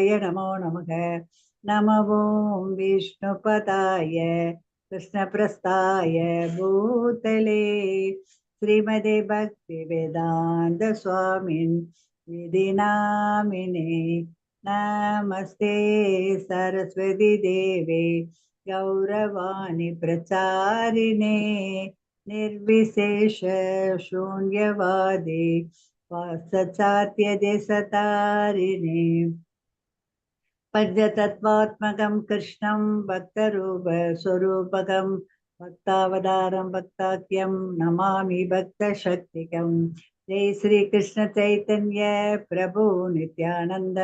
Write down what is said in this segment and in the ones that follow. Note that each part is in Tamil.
कृष्णदेवराय नमो नमः। नमो विष्णुपदाय कृष्णप्रस्थाय भूतले श्रीमदे भक्तिवेदान्त स्वामिन् विधि नामिने। नमस्ते सरस्वती देवे गौरवाणी प्रचारिणे निर्विशेष शून्यवादी वासचात्यदेशतारिणे पंचतत्त्वात्मकं कृष्णं भक्तरूप स्वरूपकं भक्तावतारं भक्ताख्यं नमामि भक्तशक्तिकं। जय श्री कृष्ण चैतन्य प्रभु नित्यानंद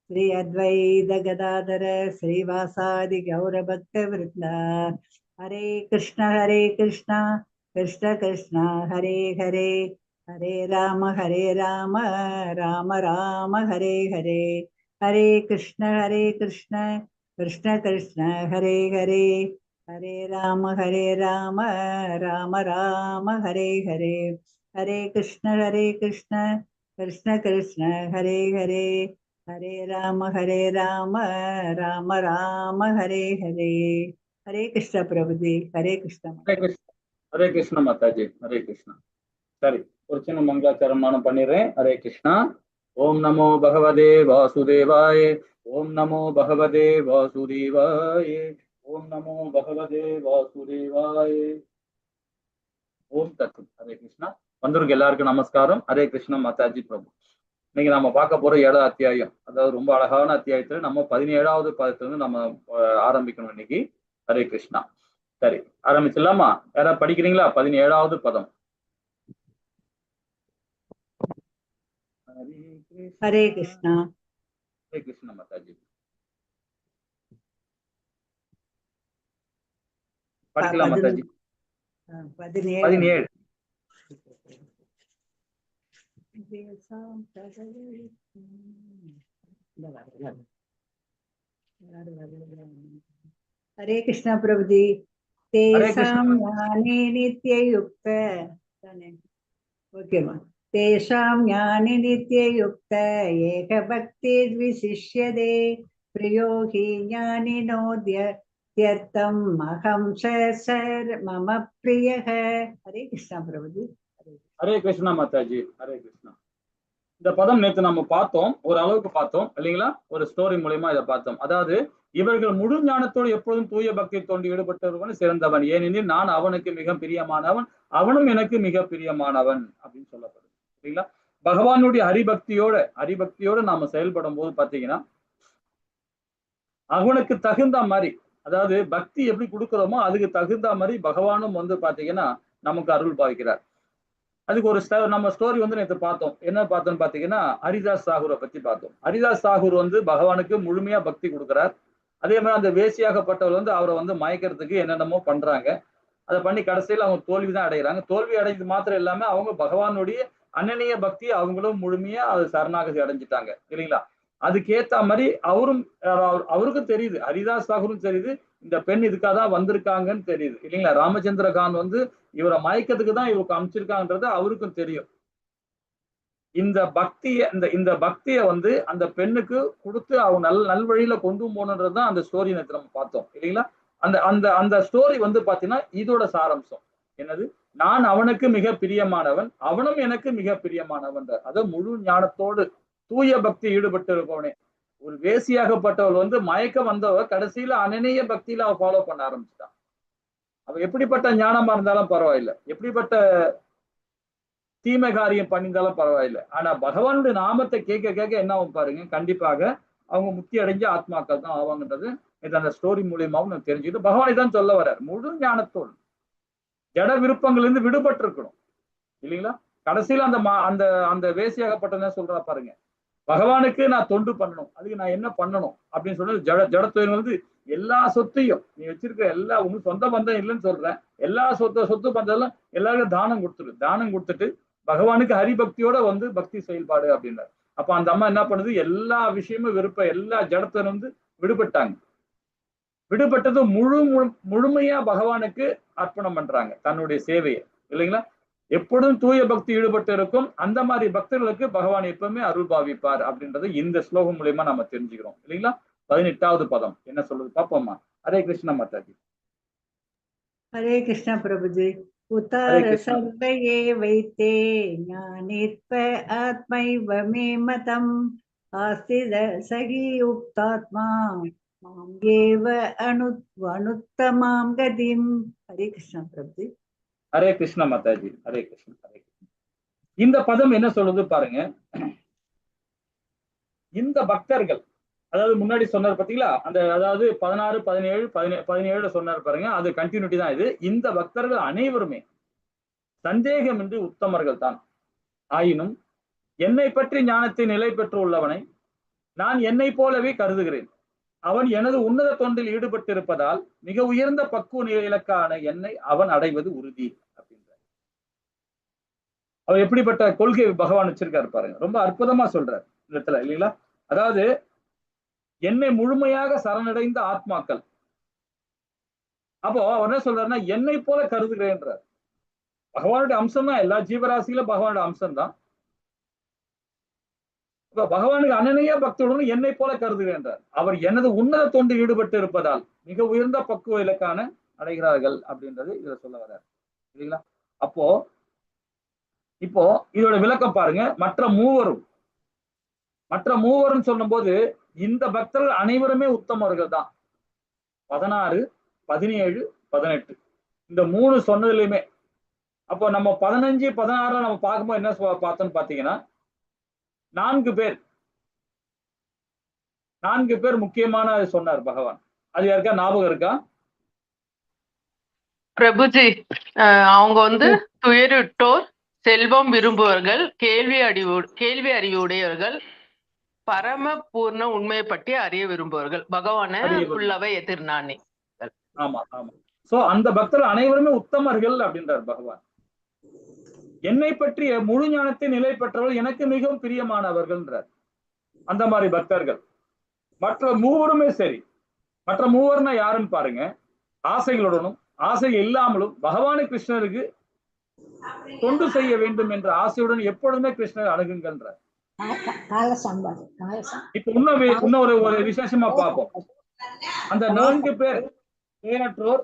श्री अद्वैत गदाधर श्रीवासादि गौर भक्त वृंदा। हरे कृष्ण कृष्ण कृष्ण हरे हरे, हरे राम राम राम हरे हरे। हरे कृष्ण कृष्ण कृष्ण हरे हरे, हरे राम राम राम हरे हरे। हरे कृष्ण कृष्ण कृष्ण हरे हरे, हरे राम राम हरे हरे। हरे कृष्ण प्रभु जी, हरे कृष्ण। हरे कृष्ण माताजी, हरे कृष्ण। சரி, ஒரு சின்ன மங்களாச்சரம் நானும் பண்ணிடுறேன். ஹரே கிருஷ்ணா. ஓம் நமோ பகவதே வாசுதேவாய, ஓம் நமோ பகவதே வாசுதேவாய, ஓம் நமோ பகவதே வாசுதேவாய. ஓம் தத்து. ஹரே கிருஷ்ணா. வந்திருக்க எல்லாருக்கும் நமஸ்காரம். ஹரே கிருஷ்ணா மாதாஜி பிரபு. இன்னைக்கு நம்ம பார்க்க போற 7வது அத்தியாயம், அதாவது ரொம்ப அழகான அத்தியாயத்துல நம்ம 17வது பதத்திலிருந்து நம்ம ஆரம்பிக்கணும் இன்னைக்கு. ஹரே கிருஷ்ணா. சரி, ஆரம்பிச்சிடலாமா? யாராவது படிக்கிறீங்களா? 17வது பதம். हरे कृष्णा। हरे कृष्ण माताजी। படிக்கலாம் மாதாஜி. 17 हरे कृष्ण प्रभु जी। तेषां ज्ञाने नित्ययुक्त, ओके मा, तेषां ज्ञाने नित्ययुक्त एक भक्तिर्विशिष्यते प्रियो हि ज्ञानिनोद्य त्यर्थम् अहं सर मम प्रियः। हरे कृष्णा प्रभु जी। हरे कृष्णा माताजी, हरे कृष्णा. இந்த பதம் நேற்று நம்ம பார்த்தோம், ஒரு அளவுக்கு பார்த்தோம் இல்லைங்களா? ஒரு ஸ்டோரி மூலமா இதை பார்த்தோம். அதாவது இவர்கள் முழு ஞானத்தோடு எப்பொழுதும் தூய பக்தி தொண்டு ஈடுபட்டவன் சிறந்தவன், ஏனெனில் நான் அவனுக்கு மிக பிரியமானவன், அவனும் எனக்கு மிக பிரியமானவன் அப்படின்னு சொல்லப்படுது இல்லைங்களா? பகவானுடைய ஹரிபக்தியோட நாம செயல்படும் போது பாத்தீங்கன்னா அவனுக்கு தகுந்த மாதிரி, அதாவது பக்தி எப்படி கொடுக்குறோமோ அதுக்கு தகுந்த மாதிரி பகவானும் வந்து பாத்தீங்கன்னா நமக்கு அருள் பாவிக்கிறார். அதுக்கு ஒரு நம்ம ஸ்டோரி வந்து நேற்று பார்த்தோம். என்ன பார்த்தோம்னு பாத்தீங்கன்னா ஹரிதாஸ் தாகூரை பத்தி பார்த்தோம். ஹரிதாஸ் தாகூர் வந்து பகவானுக்கு முழுமையா பக்தி கொடுக்குறார். அதே மாதிரி அந்த வேசியாகப்பட்டவர் வந்து அவரை வந்து மயக்கிறதுக்கு என்னென்னமோ பண்றாங்க. அதை பண்ணி கடைசியில் அவங்க தோல்விதான் அடைகிறாங்க. தோல்வி அடைஞ்சது மாத்திரம் இல்லாம அவங்க பகவானுடைய அனன்ய பக்தி அவங்களும் முழுமையா அது சரணாகதி அடைஞ்சிட்டாங்க இல்லைங்களா? அதுக்கேத்த மாதிரி அவருக்கும் தெரியுது, ஹரிதாஸ் தாகூரும் தெரியுது இந்த பெண் இதுக்காக தான் வந்திருக்காங்கன்னு தெரியுது இல்லைங்களா? ராமச்சந்திர கான் வந்து இவரை மயக்கிறதுக்கு தான் இவருக்கு அமைச்சிருக்காங்கன்றது அவருக்கும் தெரியும். இந்த பக்திய வந்து அந்த பெண்ணுக்கு கொடுத்து அவங்க நல்வழியில கொண்டு போகணுன்றதுதான் அந்த ஸ்டோரி நம்ம பார்த்தோம் இல்லைங்களா? அந்த அந்த அந்த ஸ்டோரி வந்து பாத்தீங்கன்னா இதோட சாராம்சம் என்னது, நான் அவனுக்கு மிக பிரியமானவன், அவனும் எனக்கு மிக பிரியமானவன். அத முழு ஞானத்தோடு தூய பக்தி ஈடுபட்டு இருப்பவனே. ஒரு வேசியாகப்பட்டவள் வந்து மயக்க வந்தவ கடைசியில அனநேய பக்தியில அவ ஃபாலோ பண்ண ஆரம்பிச்சுட்டான். அவ எப்படிப்பட்ட ஞானமா இருந்தாலும் பரவாயில்லை, எப்படிப்பட்ட தீமை காரியம் பண்ணியிருந்தாலும் பரவாயில்லை, ஆனா பகவானுடைய நாமத்தை கேட்க கேட்க என்ன ஆகும் பாருங்க, கண்டிப்பாக அவங்க முக்தி அடைஞ்ச ஆத்மாக்கள் தான் ஆவாங்கன்றது இது அந்த ஸ்டோரி மூலியமாவும் நம்ம தெரிஞ்சுக்கிட்டு பகவானை தான் சொல்ல வர்றார். முழு ஞானத்தோடு ஜட விருப்பங்கள் இருந்து விடுபட்டு இருக்கணும் இல்லைங்களா? கடைசியில அந்த அந்த அந்த வேசியாகப்பட்டதை சொல்றா பாருங்க, பகவானுக்கு நான் தொண்டு பண்ணணும், அதுக்கு நான் என்ன பண்ணணும் அப்படின்னு சொல்றது ஜடத்துவம் வந்து எல்லா சொத்தையும் நீ வச்சிருக்க எல்லா உங்களுக்கு சொந்த பந்தம் இல்லைன்னு சொல்றேன், எல்லா சொத்து பந்தம் எல்லாருக்கும் தானம் கொடுத்துரு, தானம் கொடுத்துட்டு பகவானுக்கு ஹரிபக்தியோட வந்து பக்தி செயல்பாடு அப்படின்றார். அப்ப அந்த அம்மா என்ன பண்ணுது, எல்லா விஷயமும் எல்லா ஜடத்தை வந்து விடுபட்டாங்க. விடுபட்டது முழுமையா பகவானுக்கு அர்ப்பணம் பண்றாங்க தன்னுடைய சேவையை இல்லைங்களா? எப்பொழுதும் தூய பக்தி ஈடுபட்டு இருக்கும் அந்த மாதிரி பக்தர்களுக்கு பகவான் எப்பவுமே அருள் பாவிப்பார் அப்படின்றது இந்த ஸ்லோகம் மூலியமா நம்ம தெரிஞ்சுக்கிறோம் இல்லைங்களா. 18வது பதம் என்ன சொல்றது பாப்போமா. ஹரே கிருஷ்ண மாதாஜி. हरे कृष्ण प्रभु जी। हरे उतार कृष्ण। सर्व ये वैते ज्ञानेत्व आत्मैव मे मतम् आस्तिद सहि उक्तात्मा मां येव अनुत्तमां गतिम्। हरे कृष्ण प्रभु जी। ஹரே கிருஷ்ண மாதாஜி. ஹரே கிருஷ்ண ஹரே கிருஷ்ண. இந்த பதம் என்ன சொல்லுது பாருங்க. இந்த பக்தர்கள் அதாவது முன்னாடி சொன்னார் பாத்தீங்களா அந்த அதாவது 16 17 17 சொன்னார் பாருங்க அது கண்டினியூட்டி தான் இது. இந்த பக்தர்கள் அனைவருமே சந்தேகமின்றி உத்தமர்கள் தான். ஆயினும் என்னை பற்றி ஞானத்தை நிலை பெற்று உள்ளவனை நான் என்னை போலவே கருதுகிறேன். அவன் எனது உன்னத தொண்டில் ஈடுபட்டு இருப்பதால் மிக உயர்ந்த பக்குவ இலக்கான என்னை அவன் அடைவது உறுதி அப்படின்ற அவர் எப்படிப்பட்ட கொள்கை பகவான் வச்சிருக்காரு பாருங்க. ரொம்ப அற்புதமா சொல்றார் இந்த இடத்துல இல்லைங்களா. அதாவது என்னை முழுமையாக சரணடைந்த ஆத்மாக்கள். அப்போ அவர் என்ன சொல்றாருன்னா என்னை போல கருதுகிறேன்றார். பகவானுடைய அம்சம் தான் எல்லா ஜீவராசிகளும் பகவானுடைய அம்சம் தான். இப்ப பகவானுக்கு அனநிய பக்தருடன் என்னை போல கருதுகின்றார். அவர் எனது உன்னத தொண்டு ஈடுபட்டு இருப்பதால் மிக உயர்ந்த பக்குவ இலக்கான அடைகிறார்கள் அப்படின்றது இதுல சொல்ல வர்றார் இல்லைங்களா. அப்போ இப்போ இதோட விளக்கம் பாருங்க. மற்ற மூவரும் சொல்லும் போது இந்த பக்தர்கள் அனைவருமே உத்தமர்கள் தான். 16 17 18 இந்த 3 சொன்னதுலயுமே அப்போ நம்ம 15 16 நம்ம பார்க்கும்போது என்ன பார்த்தோம்னு பாத்தீங்கன்னா 4 பேர் முக்கியமான சொன்னார் பகவான். அது யாருக்கா ஞாபகம் இருக்கா பிரபுஜி? அவங்க வந்து துயருட்டோர், செல்வம் விரும்புவர்கள், கேள்வி அறிவுடையவர்கள், பரம பூர்ண உண்மையை பற்றி அறிய விரும்புவர்கள், பகவான உள்ளவை எதிர்நானே. ஆமா ஆமா. சோ அந்த பக்தர்கள் அனைவருமே உத்தமர்கள் அப்படின்றார் பகவான். என்னை பற்றிய முழு ஞானத்தை நிலை பெற்றவர்கள் எனக்கு மிகவும் பிரியமானவர்கள்ன்றார். அந்த மாதிரி பக்தர்கள். மற்ற மூவருமே சரி. மற்ற மூவர்னா யாருன்னு பாருங்க. ஆசைகளுடனும் ஆசை இல்லாமலும் பகவானு கிருஷ்ணருக்கு தொண்டு செய்ய வேண்டும் என்ற ஆசையுடன் எப்பொழுதுமே கிருஷ்ணர் அணுகுங்கன்றார். இப்ப இன்னும் ஒரு விசேஷமா பார்ப்போம். அந்த 4 பேர் தேனற்றோர்,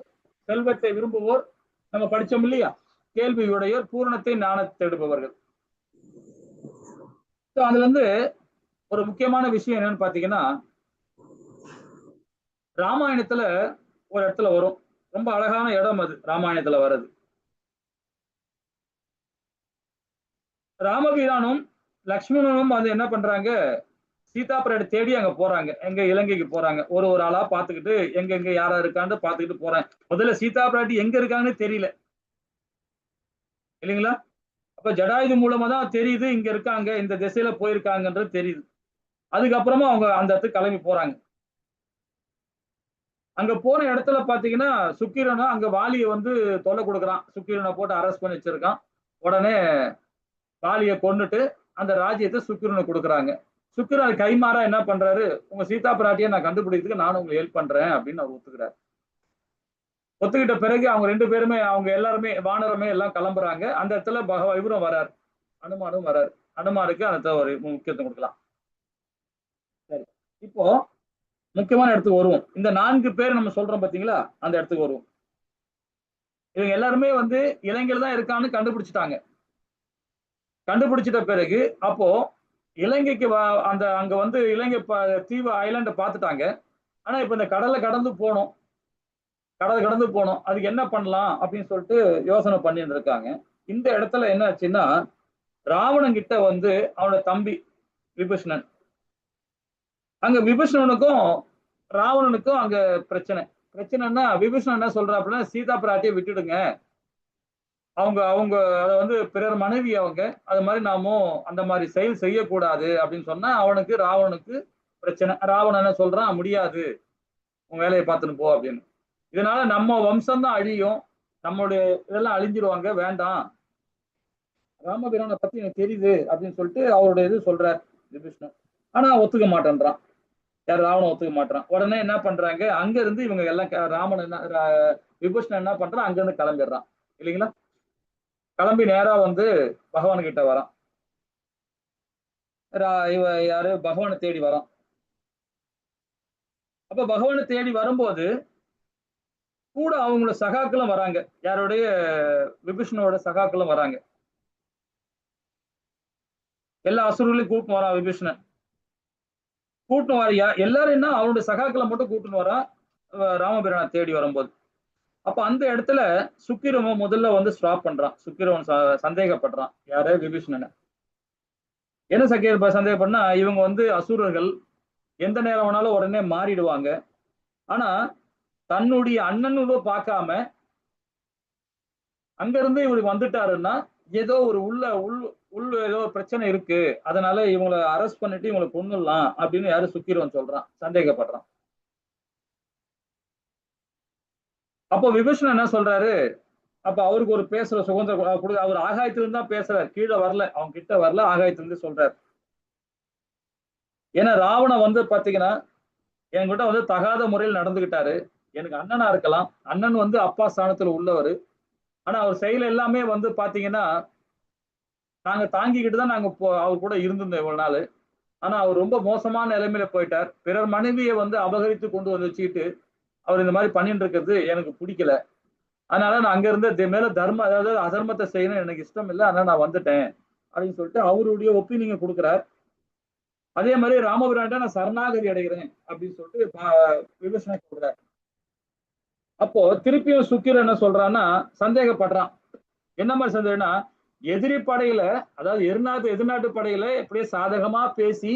செல்வத்தை விரும்புவோர், நம்ம படிச்சோம் இல்லையா, கேள்வியுடையோர், பூரணத்தை ஞானத்தை தேடுபவர்கள். அதுல இருந்து ஒரு முக்கியமான விஷயம் என்னன்னு பாத்தீங்கன்னா ராமாயணத்துல ஒரு இடத்துல வரும். ரொம்ப அழகான இடம் அது ராமாயணத்துல வர்றது. ராமபிரானும் லக்ஷ்மணனும் வந்து என்ன பண்றாங்க, சீதா பிராட்டி தேடி அங்க போறாங்க. எங்க இலங்கைக்கு போறாங்க. ஒரு ஆளா பாத்துக்கிட்டு எங்க யாரா இருக்கான்னு பாத்துக்கிட்டு போறேன். முதல்ல சீதா பிராட்டி எங்க இருக்காங்கன்னு தெரியல இல்லைங்களா. அப்ப ஜடாயுது மூலமா தான் தெரியுது இங்க இருக்காங்க, இந்த திசையில போயிருக்காங்கன்றது தெரியுது. அதுக்கப்புறமா அவங்க அந்த இடத்துக்கு கிளம்பி போறாங்க. அங்க போன இடத்துல பாத்தீங்கன்னா சுக்கிரனா அங்க வாலியை வந்து தொல்லை கொடுக்குறான். சுக்கிரனை போட்டு அரெஸ்ட் பண்ணி வச்சிருக்கான். உடனே வாலியை கொண்டுட்டு அந்த ராஜ்யத்தை சுக்கிரனுக்கு கொடுக்குறாங்க. சுக்கிரன் கைமாறா என்ன பண்றாரு, உங்க சீதா பிராட்டியை நான் கண்டுபிடிக்கிறதுக்கு நானும் உங்களுக்கு ஹெல்ப் பண்றேன் அப்படின்னு அவர் ஒத்துக்கிறார். ஒத்துக்கிட்ட பிறகு அவங்க 2 பேருமே அவங்க எல்லாருமே வானரமே எல்லாம் கிளம்புறாங்க. அந்த இடத்துல இவரும் வரார், அனுமானும் வரார். அனுமானுக்கு அந்த ஒரு முக்கியத்துவம் கொடுக்கலாம். சரி, இப்போ முக்கியமான இடத்துக்கு வருவோம். இந்த 4 பேர் நம்ம சொல்றோம் பாத்தீங்களா, அந்த இடத்துக்கு வருவோம். இவங்க எல்லாருமே வந்து இலங்கையில தான் இருக்கான்னு கண்டுபிடிச்சிட்டாங்க. கண்டுபிடிச்சிட்ட பிறகு அப்போ இலங்கைக்கு அந்த அங்க வந்து இலங்கை தீவு ஐலாண்டை பார்த்துட்டாங்க. ஆனா இப்ப இந்த கடலை கடந்து போனோம், அதுக்கு என்ன பண்ணலாம் அப்படின்னு சொல்லிட்டு யோசனை பண்ணிட்டு இருக்காங்க. இந்த இடத்துல என்ன ஆச்சுன்னா ராவணன் கிட்ட வந்து அவனோட தம்பி விபீஷணன், அங்க விபீஷணனுக்கும் ராவணனுக்கும் அங்க பிரச்சனைன்னா விபீஷணன் என்ன சொல்றாப்புல, சீதா பிராட்டியை விட்டுடுங்க, அவங்க அதை வந்து பிறர் மனைவி, அவங்க அது மாதிரி நாமும் அந்த மாதிரி செயல் செய்யக்கூடாது அப்படின்னு சொன்னா ராவணனுக்கு பிரச்சனை. ராவணன் என்ன சொல்றான், முடியாது, உன் வேலையை பார்த்துன்னு போ அப்படின்னு. இதனால நம்ம வம்சம் தான் அழியும், நம்மளுடைய இதெல்லாம் அழிஞ்சிருவாங்க, வேண்டாம், ராமபிரானை பத்தி எனக்கு தெரியுது அப்படின்னு சொல்லிட்டு அவருடைய இது சொல்றார் விபீஷணன். ஆனா ஒத்துக்க மாட்டேன்றான். யார், ராவணன் ஒத்துக்க மாட்டான். உடனே என்ன பண்றாங்க, அங்க இருந்து இவங்க எல்லாம் விபீஷணன் என்ன பண்றான், அங்க இருந்து கிளம்பிடுறான் இல்லைங்களா. கிளம்பி நேரா வந்து பகவான் கிட்ட வரான். இவ யாரு பகவானை தேடி வரான். அப்ப பகவானை தேடி வரும்போது கூட அவங்களோட சகாக்களும் வராங்க. யாருடைய விபீஷணோட சகாக்களும் வராங்க. எல்லா அசுரர்களையும் கூப்பிட்டு வரான் விபீஷணன். கூட்டின்னு வரையா எல்லாரும் என்ன அவனுடைய சகாக்களை மட்டும் கூட்டின்னு வரான் ராமபிரானை தேடி வரும்போது. அப்ப அந்த இடத்துல சுக்கிரவன் முதல்ல வந்து ஸ்டாப் பண்றான். சுக்கிரவன் சந்தேகப்படுறான் யாரு விபீஷணனை. என்ன சந்தேகப்படனா இவங்க வந்து அசுரர்கள், எந்த நேரம் வேணாலும் உடனே மாறிடுவாங்க. ஆனா தன்னுடைய அண்ணனோட பார்க்காம அங்க இருந்து இவருக்கு வந்துட்டாருன்னா ஏதோ ஒரு உள்ள ஏதோ பிரச்சனை இருக்கு, அதனால இவங்களை அரெஸ்ட் பண்ணிட்டு இவங்களை கொன்னுடலாம் அப்படின்னு யாரு சுக்கிரவன் சொல்றான், சந்தேகப்படுறான். அப்போ விபீஷணன் என்ன சொல்றாரு, அப்ப அவருக்கு ஒரு பேசுற சுதந்திரம் அவர் ஆகாயத்திலிருந்து தான் பேசுறாரு, கீழே வரல, அவங்க கிட்ட வரல, ஆகாயத்திலிருந்து சொல்றாரு. ஏன்னா ராவணன் வந்து பாத்தீங்கன்னா என்கிட்ட வந்து தகாத முறையில் நடந்துகிட்டாரு. எனக்கு அண்ணனா இருக்கலாம், அண்ணன் வந்து அப்பா ஸ்தானத்துல உள்ளவர். ஆனா அவர் செயல் எல்லாமே வந்து பாத்தீங்கன்னா நாங்க தாங்கிக்கிட்டு தான் நாங்க அவர் கூட இருந்திருந்தோம் இவ்வளவு நாள். ஆனா அவர் ரொம்ப மோசமான நிலைமையில போயிட்டார். பிறர் மனைவியை வந்து அபகரித்து கொண்டு வந்து வச்சுக்கிட்டு அவர் இந்த மாதிரி பண்ணிட்டு இருக்கிறது எனக்கு பிடிக்கல. அதனால நான் அங்க இருந்து மேல அதாவது அதர்மத்தை செய்யணும் எனக்கு இஷ்டம் இல்லை, அதனால நான் வந்துட்டேன் அப்படின்னு சொல்லிட்டு அவருடைய ஒப்பீனியன் கொடுக்குறார். அதே மாதிரி ராமபிரான்ட்ட நான் சரணாகதி அடைகிறேன் அப்படின்னு சொல்லிட்டு விபீஷணன் சொல்றார். அப்போ திருப்பியும் சுக்கிரன் என்ன சொல்றான்னா சந்தேகப்படுறான். என்ன மாதிரி சந்தேகம்னா எதிரி படையில, அதாவது எதிர்நாட்டு படையில எப்படியே சாதகமா பேசி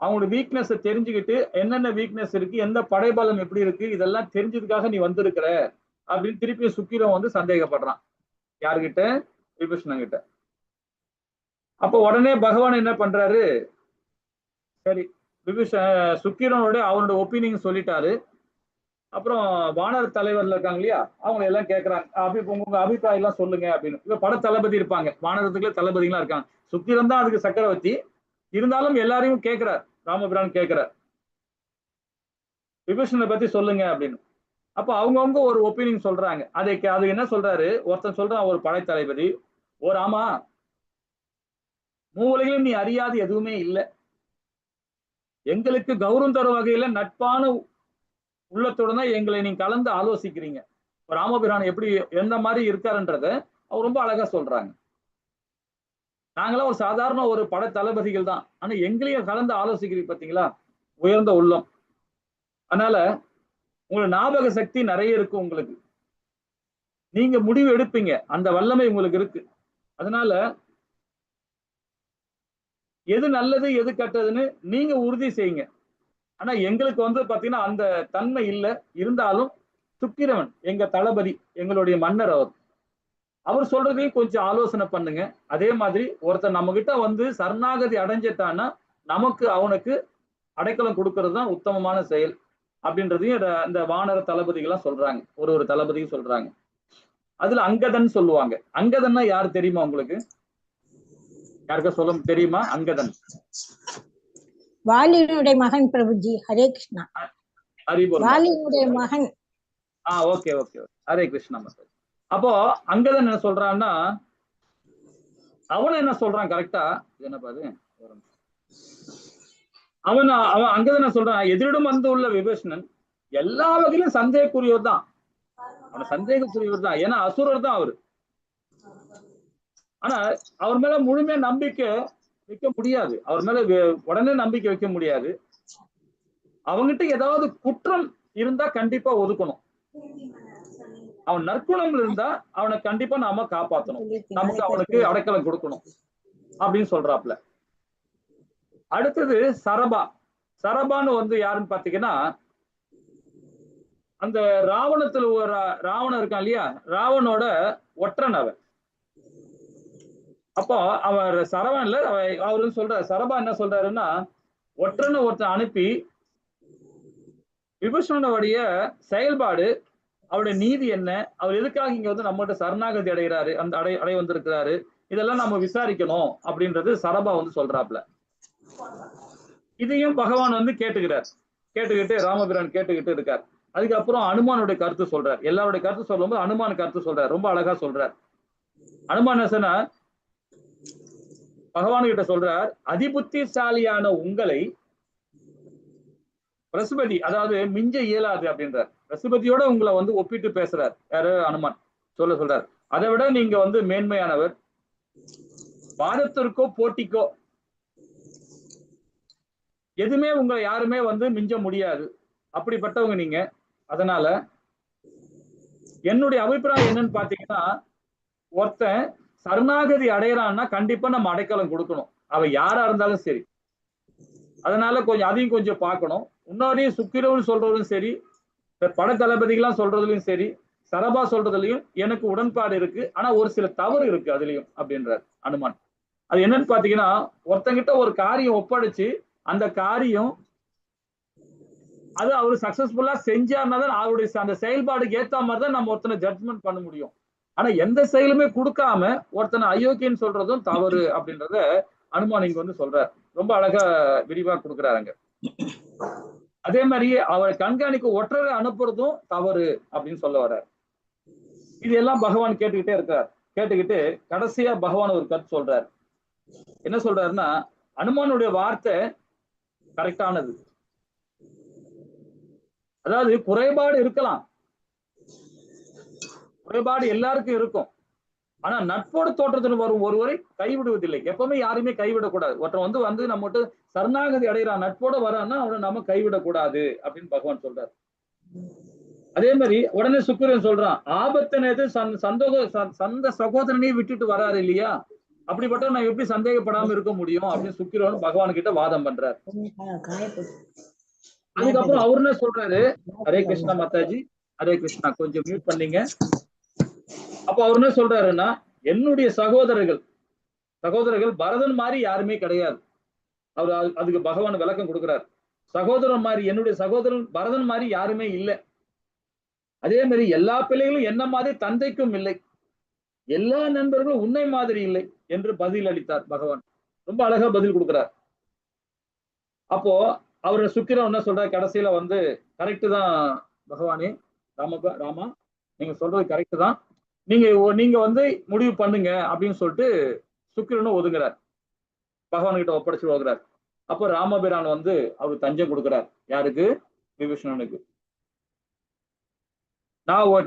அவங்களோட வீக்னஸ் தெரிஞ்சுக்கிட்டு என்னென்ன வீக்னஸ் இருக்கு, எந்த படைபலம் எப்படி இருக்கு, இதெல்லாம் தெரிஞ்சதுக்காக நீ வந்திருக்கிற அப்படின்னு திருப்பி சுக்கிரன் வந்து சந்தேகப்படுறான். யாருகிட்ட? விபீஷணன் கிட்ட. அப்போ உடனே பகவான் என்ன பண்றாரு, சரி சுக்கிரனோட அவனோட ஒப்பீனியன் சொல்லிட்டாரு. அப்புறம் வானர தலைவர்ல இருக்காங்க இல்லையா, அவங்க எல்லாம் கேட்கறாங்க உங்க அபிப்பிராயம் எல்லாம் சொல்லுங்க அப்படின்னு. இப்ப பட தளபதி இருப்பாங்க, வானரத்துக்குள்ள தளபதிகளா இருக்காங்க. சுக்கிரன் தான் அதுக்கு சக்கரவர்த்தி, இருந்தாலும் எல்லாரையும் கேட்கிறார், ராமபிரான் கேட்கிறார் விபீஷணனை பத்தி சொல்லுங்க அப்படின்னு. அப்ப அவங்கவுங்க ஒரு ஒப்பீனியன் சொல்றாங்க. அது என்ன சொல்றாரு, ஒருத்தன் சொல்றான் ஒரு படை தளபதி, ஆமா மூலையிலும் நீ அறியாது எதுவுமே இல்லை, எங்களுக்கு கௌரவம் தரும் வகையில நட்பான உள்ளத்துடன் தான் எங்களை நீங்க கலந்து ஆலோசிக்கிறீங்க. ராமபிரான் எப்படி எந்த மாதிரி இருக்காருன்றத அவர் ரொம்ப அழகா சொல்றாங்க. நாங்களாம் ஒரு சாதாரண ஒரு பட தளபதிகள் தான், ஆனா எங்களையும் கலந்து ஆலோசிக்கிறீங்க பாத்தீங்களா, உயர்ந்த உள்ளம். அதனால உங்களுக்கு ஞாபக சக்தி நிறைய இருக்கு, உங்களுக்கு நீங்க முடிவு எடுப்பீங்க, அந்த வல்லமை உங்களுக்கு இருக்கு. அதனால எது நல்லது எது கெட்டதுன்னு நீங்க உறுதி செய்யுங்க. ஆனா எங்களுக்கு வந்து பாத்தீங்கன்னா அந்த தன்மை இல்லை. இருந்தாலும் சுக்கிரவன் எங்க தளபதி, எங்களுடைய மன்னர், அவர் சொல்றதையும் கொஞ்சம் ஆலோசனை பண்ணுங்க. அதே மாதிரி ஒருத்தர் நம்ம கிட்ட வந்து சரணாகதி அடைஞ்சிட்டான்னா நமக்கு அவனுக்கு அடைக்கலம் கொடுக்கறது தான் உத்தமமான செயல் அப்படின்றதையும் இந்த வானர தளபதிகள்லாம் சொல்றாங்க. ஒரு தளபதியும் சொல்றாங்க. அதுல அங்கதன் சொல்லுவாங்க. அங்கதன்னா யாரு தெரியுமா உங்களுக்கு? யாருக்கா சொல்ல தெரியுமா? அங்கதன் வாலினுடைய மகன் பிரபுஜி. ஹரே கிருஷ்ணா. வாலினுடைய மகன். Okay okay, Hare Krishna. அப்போ அங்கதன் என்ன சொல்றான்னா, அவன் என்ன சொல்றான் கரெக்டா, என்ன பாது அவன் அங்கதன் சொல்றான், எதிரிடம் வந்து உள்ள விபீஷணன் எல்லா வகையிலும் சந்தேகக்குரியவர் தான். அவன சந்தேகக்குரியவர் தான், ஏன்னா அசுரர் தான் அவரு. ஆனா அவர் மேல முழுமையா நம்பிக்கை வைக்க முடியாது, அவர் மேல உடனே நம்பிக்கை வைக்க முடியாது. அவங்கிட்ட ஏதாவது குற்றம் இருந்தா கண்டிப்பா ஒதுக்கணும். அவன் நற்குணம் இருந்தா அவனை கண்டிப்பா நாம காப்பாற்றணும், நமக்கு அவனுக்கு அடைக்கலம் கொடுக்கணும் அப்படின்னு சொல்றாப்ல. அடுத்தது சரபான்னு வந்து யாருன்னு பாத்தீங்கன்னா, அந்த ராவணத்துல ஒரு ராவணன் இருக்கான் இல்லையா, ராவனோட ஒற்றன் அவன். அப்போ அவர் சரவன்ல அவரு சொல்ற சரபா என்ன சொல்றாருன்னா, ஒற்றனை ஒருத்தன் அனுப்பி விபீஷணனுடைய செயல்பாடு, அவருடைய நீதி என்ன, அவர் எதுக்காக இங்க வந்து நம்மகிட்ட சரணாகதி அடைகிறாரு, அந்த அடை வந்திருக்கிறாரு, இதெல்லாம் நம்ம விசாரிக்கணும் அப்படின்றது சரபா வந்து சொல்றாப்ல. இதையும் பகவான் வந்து கேட்டுக்கிட்டு ராமபிரான் கேட்டுக்கிட்டு இருக்கார். அதுக்கப்புறம் அனுமானுடைய கருத்து சொல்றார். எல்லாருடைய கருத்து சொல்லும்போது அனுமான் கருத்து சொல்றார், ரொம்ப அழகா சொல்றார். அனுமான் என்ன சொன்னார், பகவான் கிட்ட சொல்றார், அதிபுத்திசாலியான உங்களை பிரசுபதி, அதாவது மிஞ்ச இயலாது அப்படின்றார். பிரசுபதியோட உங்களை வந்து ஒப்பிட்டு பேசுறார் யாரு, அனுமான் சொல்றார். அதை விட நீங்க வந்து மேன்மையானவர், வாதத்திற்கோ போட்டிக்கோ எதுவுமே உங்களை யாருமே வந்து மிஞ்ச முடியாது, அப்படிப்பட்டவங்க நீங்க. அதனால என்னுடைய அபிப்பிராயம் என்னன்னு பாத்தீங்கன்னா, ஒருத்தன் சரணாகதி அடையறான்னா கண்டிப்பா நம்ம அடைக்கலம் கொடுக்கணும், அவ யாரா இருந்தாலும் சரி. அதனால கொஞ்சம் அதையும் கொஞ்சம் பார்க்கணும். இன்னொரையும் சுக்கிரவன் சொல்றதும் சரி, பட தளபதிகள்லாம் சொல்றதுலயும் சரி, சரபா சொல்றதுலயும் எனக்கு உடன்பாடு இருக்கு. ஆனா ஒரு சில தவறு இருக்கு அதுலயும் அப்படின்றார் அனுமான். அது என்னன்னு பாத்தீங்கன்னா, ஒருத்தங்கிட்ட ஒரு காரியம் ஒப்படைச்சு அந்த காரியம் அது அவரு சக்சஸ்ஃபுல்லா செஞ்சாருன்னா தான் அவருடைய அந்த செயல்பாடுக்கு ஏத்த மாதிரி தான் நம்ம ஒருத்தனை ஜட்ஜ்மெண்ட் பண்ண முடியும். ஆனா எந்த செயலுமே கொடுக்காம ஒருத்தனை அயோக்கியன்னு சொல்றதும் தவறு அப்படின்றத அனுமான் இங்க வந்து சொல்றாரு. ரொம்ப அழகா விரிவா கொடுக்குறாருங்க. அதே மாதிரி அவரை கண்காணிக்க ஒற்றரை அனுப்புறதும் தவறு அப்படின்னு சொல்ல வர்றாரு. இது எல்லாம் பகவான் கேட்டுக்கிட்டே இருக்கார். கேட்டுக்கிட்டு கடைசியா பகவான் ஒரு கருத்து சொல்றாரு. என்ன சொல்றாருன்னா, அனுமானுடைய வார்த்தை கரெக்டானது. அதாவது குறைபாடு இருக்கலாம், குறைபாடு எல்லாருக்கும் இருக்கும். ஆனா நட்போடு தோற்றத்தில் வரும் ஒருவரை கைவிடுவதில்லை. எப்பவுமே யாருமே கைவிடக்கூடாது. ஒருத்தன் வந்து நம்மகிட்ட சரணாகதி அடைகிறான், நட்போட வரான்னா அவனை நம்ம கைவிடக்கூடாது அப்படின்னு பகவான் சொல்றாரு. அதே மாதிரி உடனே சுக்கிரன் சொல்றான், ஆபத்தினது சந்த சகோதரனையும் விட்டுட்டு வராரு இல்லையா, அப்படிப்பட்ட நான் எப்படி சந்தேகப்படாம இருக்க முடியும் அப்படின்னு சுக்கிரன் பகவான் கிட்ட வாதம் பண்றாரு. அதுக்கப்புறம் அவரு என்ன சொல்றாரு, ஹரே கிருஷ்ணா மாதாஜி, ஹரே கிருஷ்ணா, கொஞ்சம் மியூட் பண்ணீங்க. அப்ப அவர் என்ன சொல்றாருன்னா, என்னுடைய சகோதரர்கள் பரதன் மாதிரி யாருமே கிடையாது. அவர் அதுக்கு பகவான் விளக்கம் கொடுக்கிறார். சகோதரன் மாதிரி, என்னுடைய சகோதரன் பரதன் மாதிரி யாருமே இல்லை. அதே மாதிரி எல்லா பிள்ளைகளும் என்ன மாதிரி தந்தைக்கும் இல்லை, எல்லா நண்பர்களும் உன்னை மாதிரி இல்லை என்று பதில் அளித்தார் பகவான். ரொம்ப அழகா பதில் கொடுக்கிறார். அப்போ அவர் சுக்கிரன் என்ன சொல்றாரு, கடைசியில வந்து கரெக்டு தான் பகவானே, ராமா நீங்க சொல்றது கரெக்டு தான், நீங்க வந்து முடிவு பண்ணுங்க அப்படின்னு சொல்லிட்டு சுக்கிரனும் ஒதுங்குறார், பகவான் கிட்ட ஒப்படைச்சு ஒதுங்குறார். அப்போ ராமபிரான் வந்து அவரு தஞ்சம் கொடுக்கிறார். யாருக்கு? விபீஷணனுக்கு.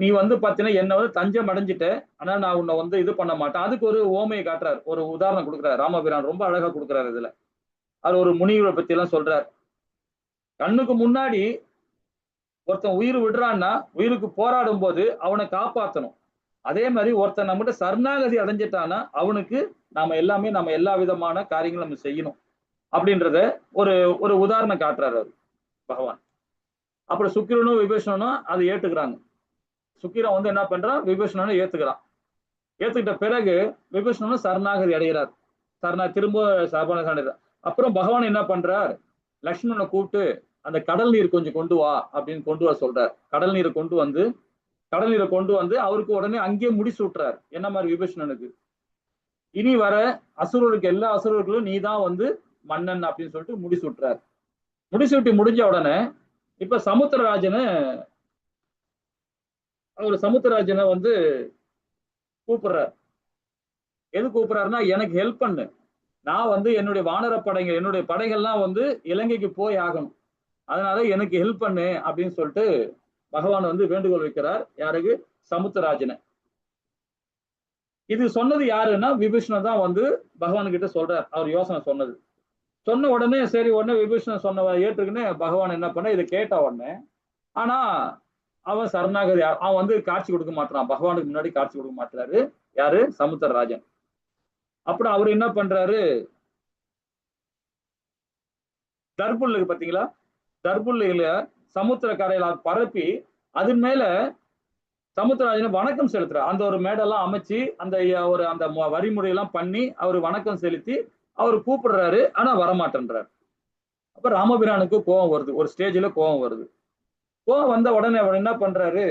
நீ வந்து பாத்தீங்கன்னா என்ன வந்து தஞ்சம் அடைஞ்சிட்ட, ஆனா நான் உன்னை வந்து இது பண்ண மாட்டேன். அதுக்கு ஒரு ஓமையை காட்டுறாரு, ஒரு உதாரணம் கொடுக்குறாரு ராமபிரான். ரொம்ப அழகா கொடுக்குறாரு. இதுல அவர் ஒரு முனிவரை பத்தி எல்லாம் சொல்றார். கண்ணுக்கு முன்னாடி ஒருத்தன் உயிர் விடுறான்னா உயிருக்கு போராடும் போது அவனை காப்பாற்றணும். அதே மாதிரி ஒருத்தன் நம்மகிட்ட சரணாகதி அடைஞ்சிட்டானா அவனுக்கு நம்ம எல்லா விதமான காரியங்களும் நம்ம செய்யணும் அப்படின்றத ஒரு ஒரு உதாரணம் காட்டுறாரு பகவான். அப்புறம் சுக்கிரனும் விபீஷணனும் அதை ஏத்துக்கிறாங்க. சுக்கிரன் வந்து என்ன பண்றான், விபீஷணனை ஏத்துக்கிறான். ஏத்துக்கிட்ட பிறகு விபீஷணனும் சரணாகதி அடைகிறார். திரும்ப சரணாகதி. அப்புறம் பகவான் என்ன பண்றார், லக்ஷ்மணனை கூப்பிட்டு அந்த கடல் நீர் கொஞ்சம் கொண்டு வா அப்படின்னு கொண்டு வர சொல்றார். கடல் நீரை கொண்டு வந்து அவருக்கு உடனே அங்கேயே முடிச்சு விட்டுறார். என்ன மாதிரி விபீஷணனுக்கு, இனி வர அசுரருக்கு எல்லா அசுரர்களும் நீ தான் வந்து மன்னன் அப்படின்னு சொல்லிட்டு முடிச்சு விட்டுறார். முடிஞ்ச உடனே இப்ப சமுத்திரராஜனை வந்து கூப்பிடுறார். எது கூப்பிடுறாருன்னா, எனக்கு ஹெல்ப் பண்ணு, நான் வந்து என்னுடைய வானர படைகள், என்னுடைய படைகள்லாம் வந்து இலங்கைக்கு போய் ஆகணும், அதனால எனக்கு ஹெல்ப் பண்ணு அப்படின்னு சொல்லிட்டு பகவான் வந்து வேண்டுகோள் வைக்கிறார். யாருக்கு? சமுத்திரராஜனை. இது சொன்னது யாருன்னா விபீஷணன் தான் வந்து பகவான் கிட்ட சொல்றார். அவர் யோசனை சொன்ன உடனே சரி, உடனே விபீஷணன் சொன்ன ஏற்றுக்குன்னு பகவான் என்ன பண்ண, இதை கேட்ட உடனே, ஆனா அவன் சரணாகதி, அவன் வந்து காட்சி கொடுக்க மாட்டான், பகவானுக்கு முன்னாடி காட்சி கொடுக்க மாட்டாரு. யாரு? சமுத்திரராஜன். அப்புறம் அவர் என்ன பண்றாரு, தர்புல்லுக்கு பாத்தீங்களா, தர்புல்லையில சமுத்திர கரையில பரப்பி அதன் மேல சமுத்திரராஜனை வணக்கம் செலுத்துறார். அந்த ஒரு மேடெல்லாம் அமைச்சு அந்த வரிமுறையெல்லாம் பண்ணி அவர் வணக்கம் செலுத்தி அவர் கூப்பிடுறாரு. ஆனா வரமாட்டேன்றார். அப்ப ராமபிரானுக்கு கோபம் வருது. ஒரு ஸ்டேஜ்ல கோபம் வருது. கோபம் வந்த உடனே அவர் என்ன பண்றாரு,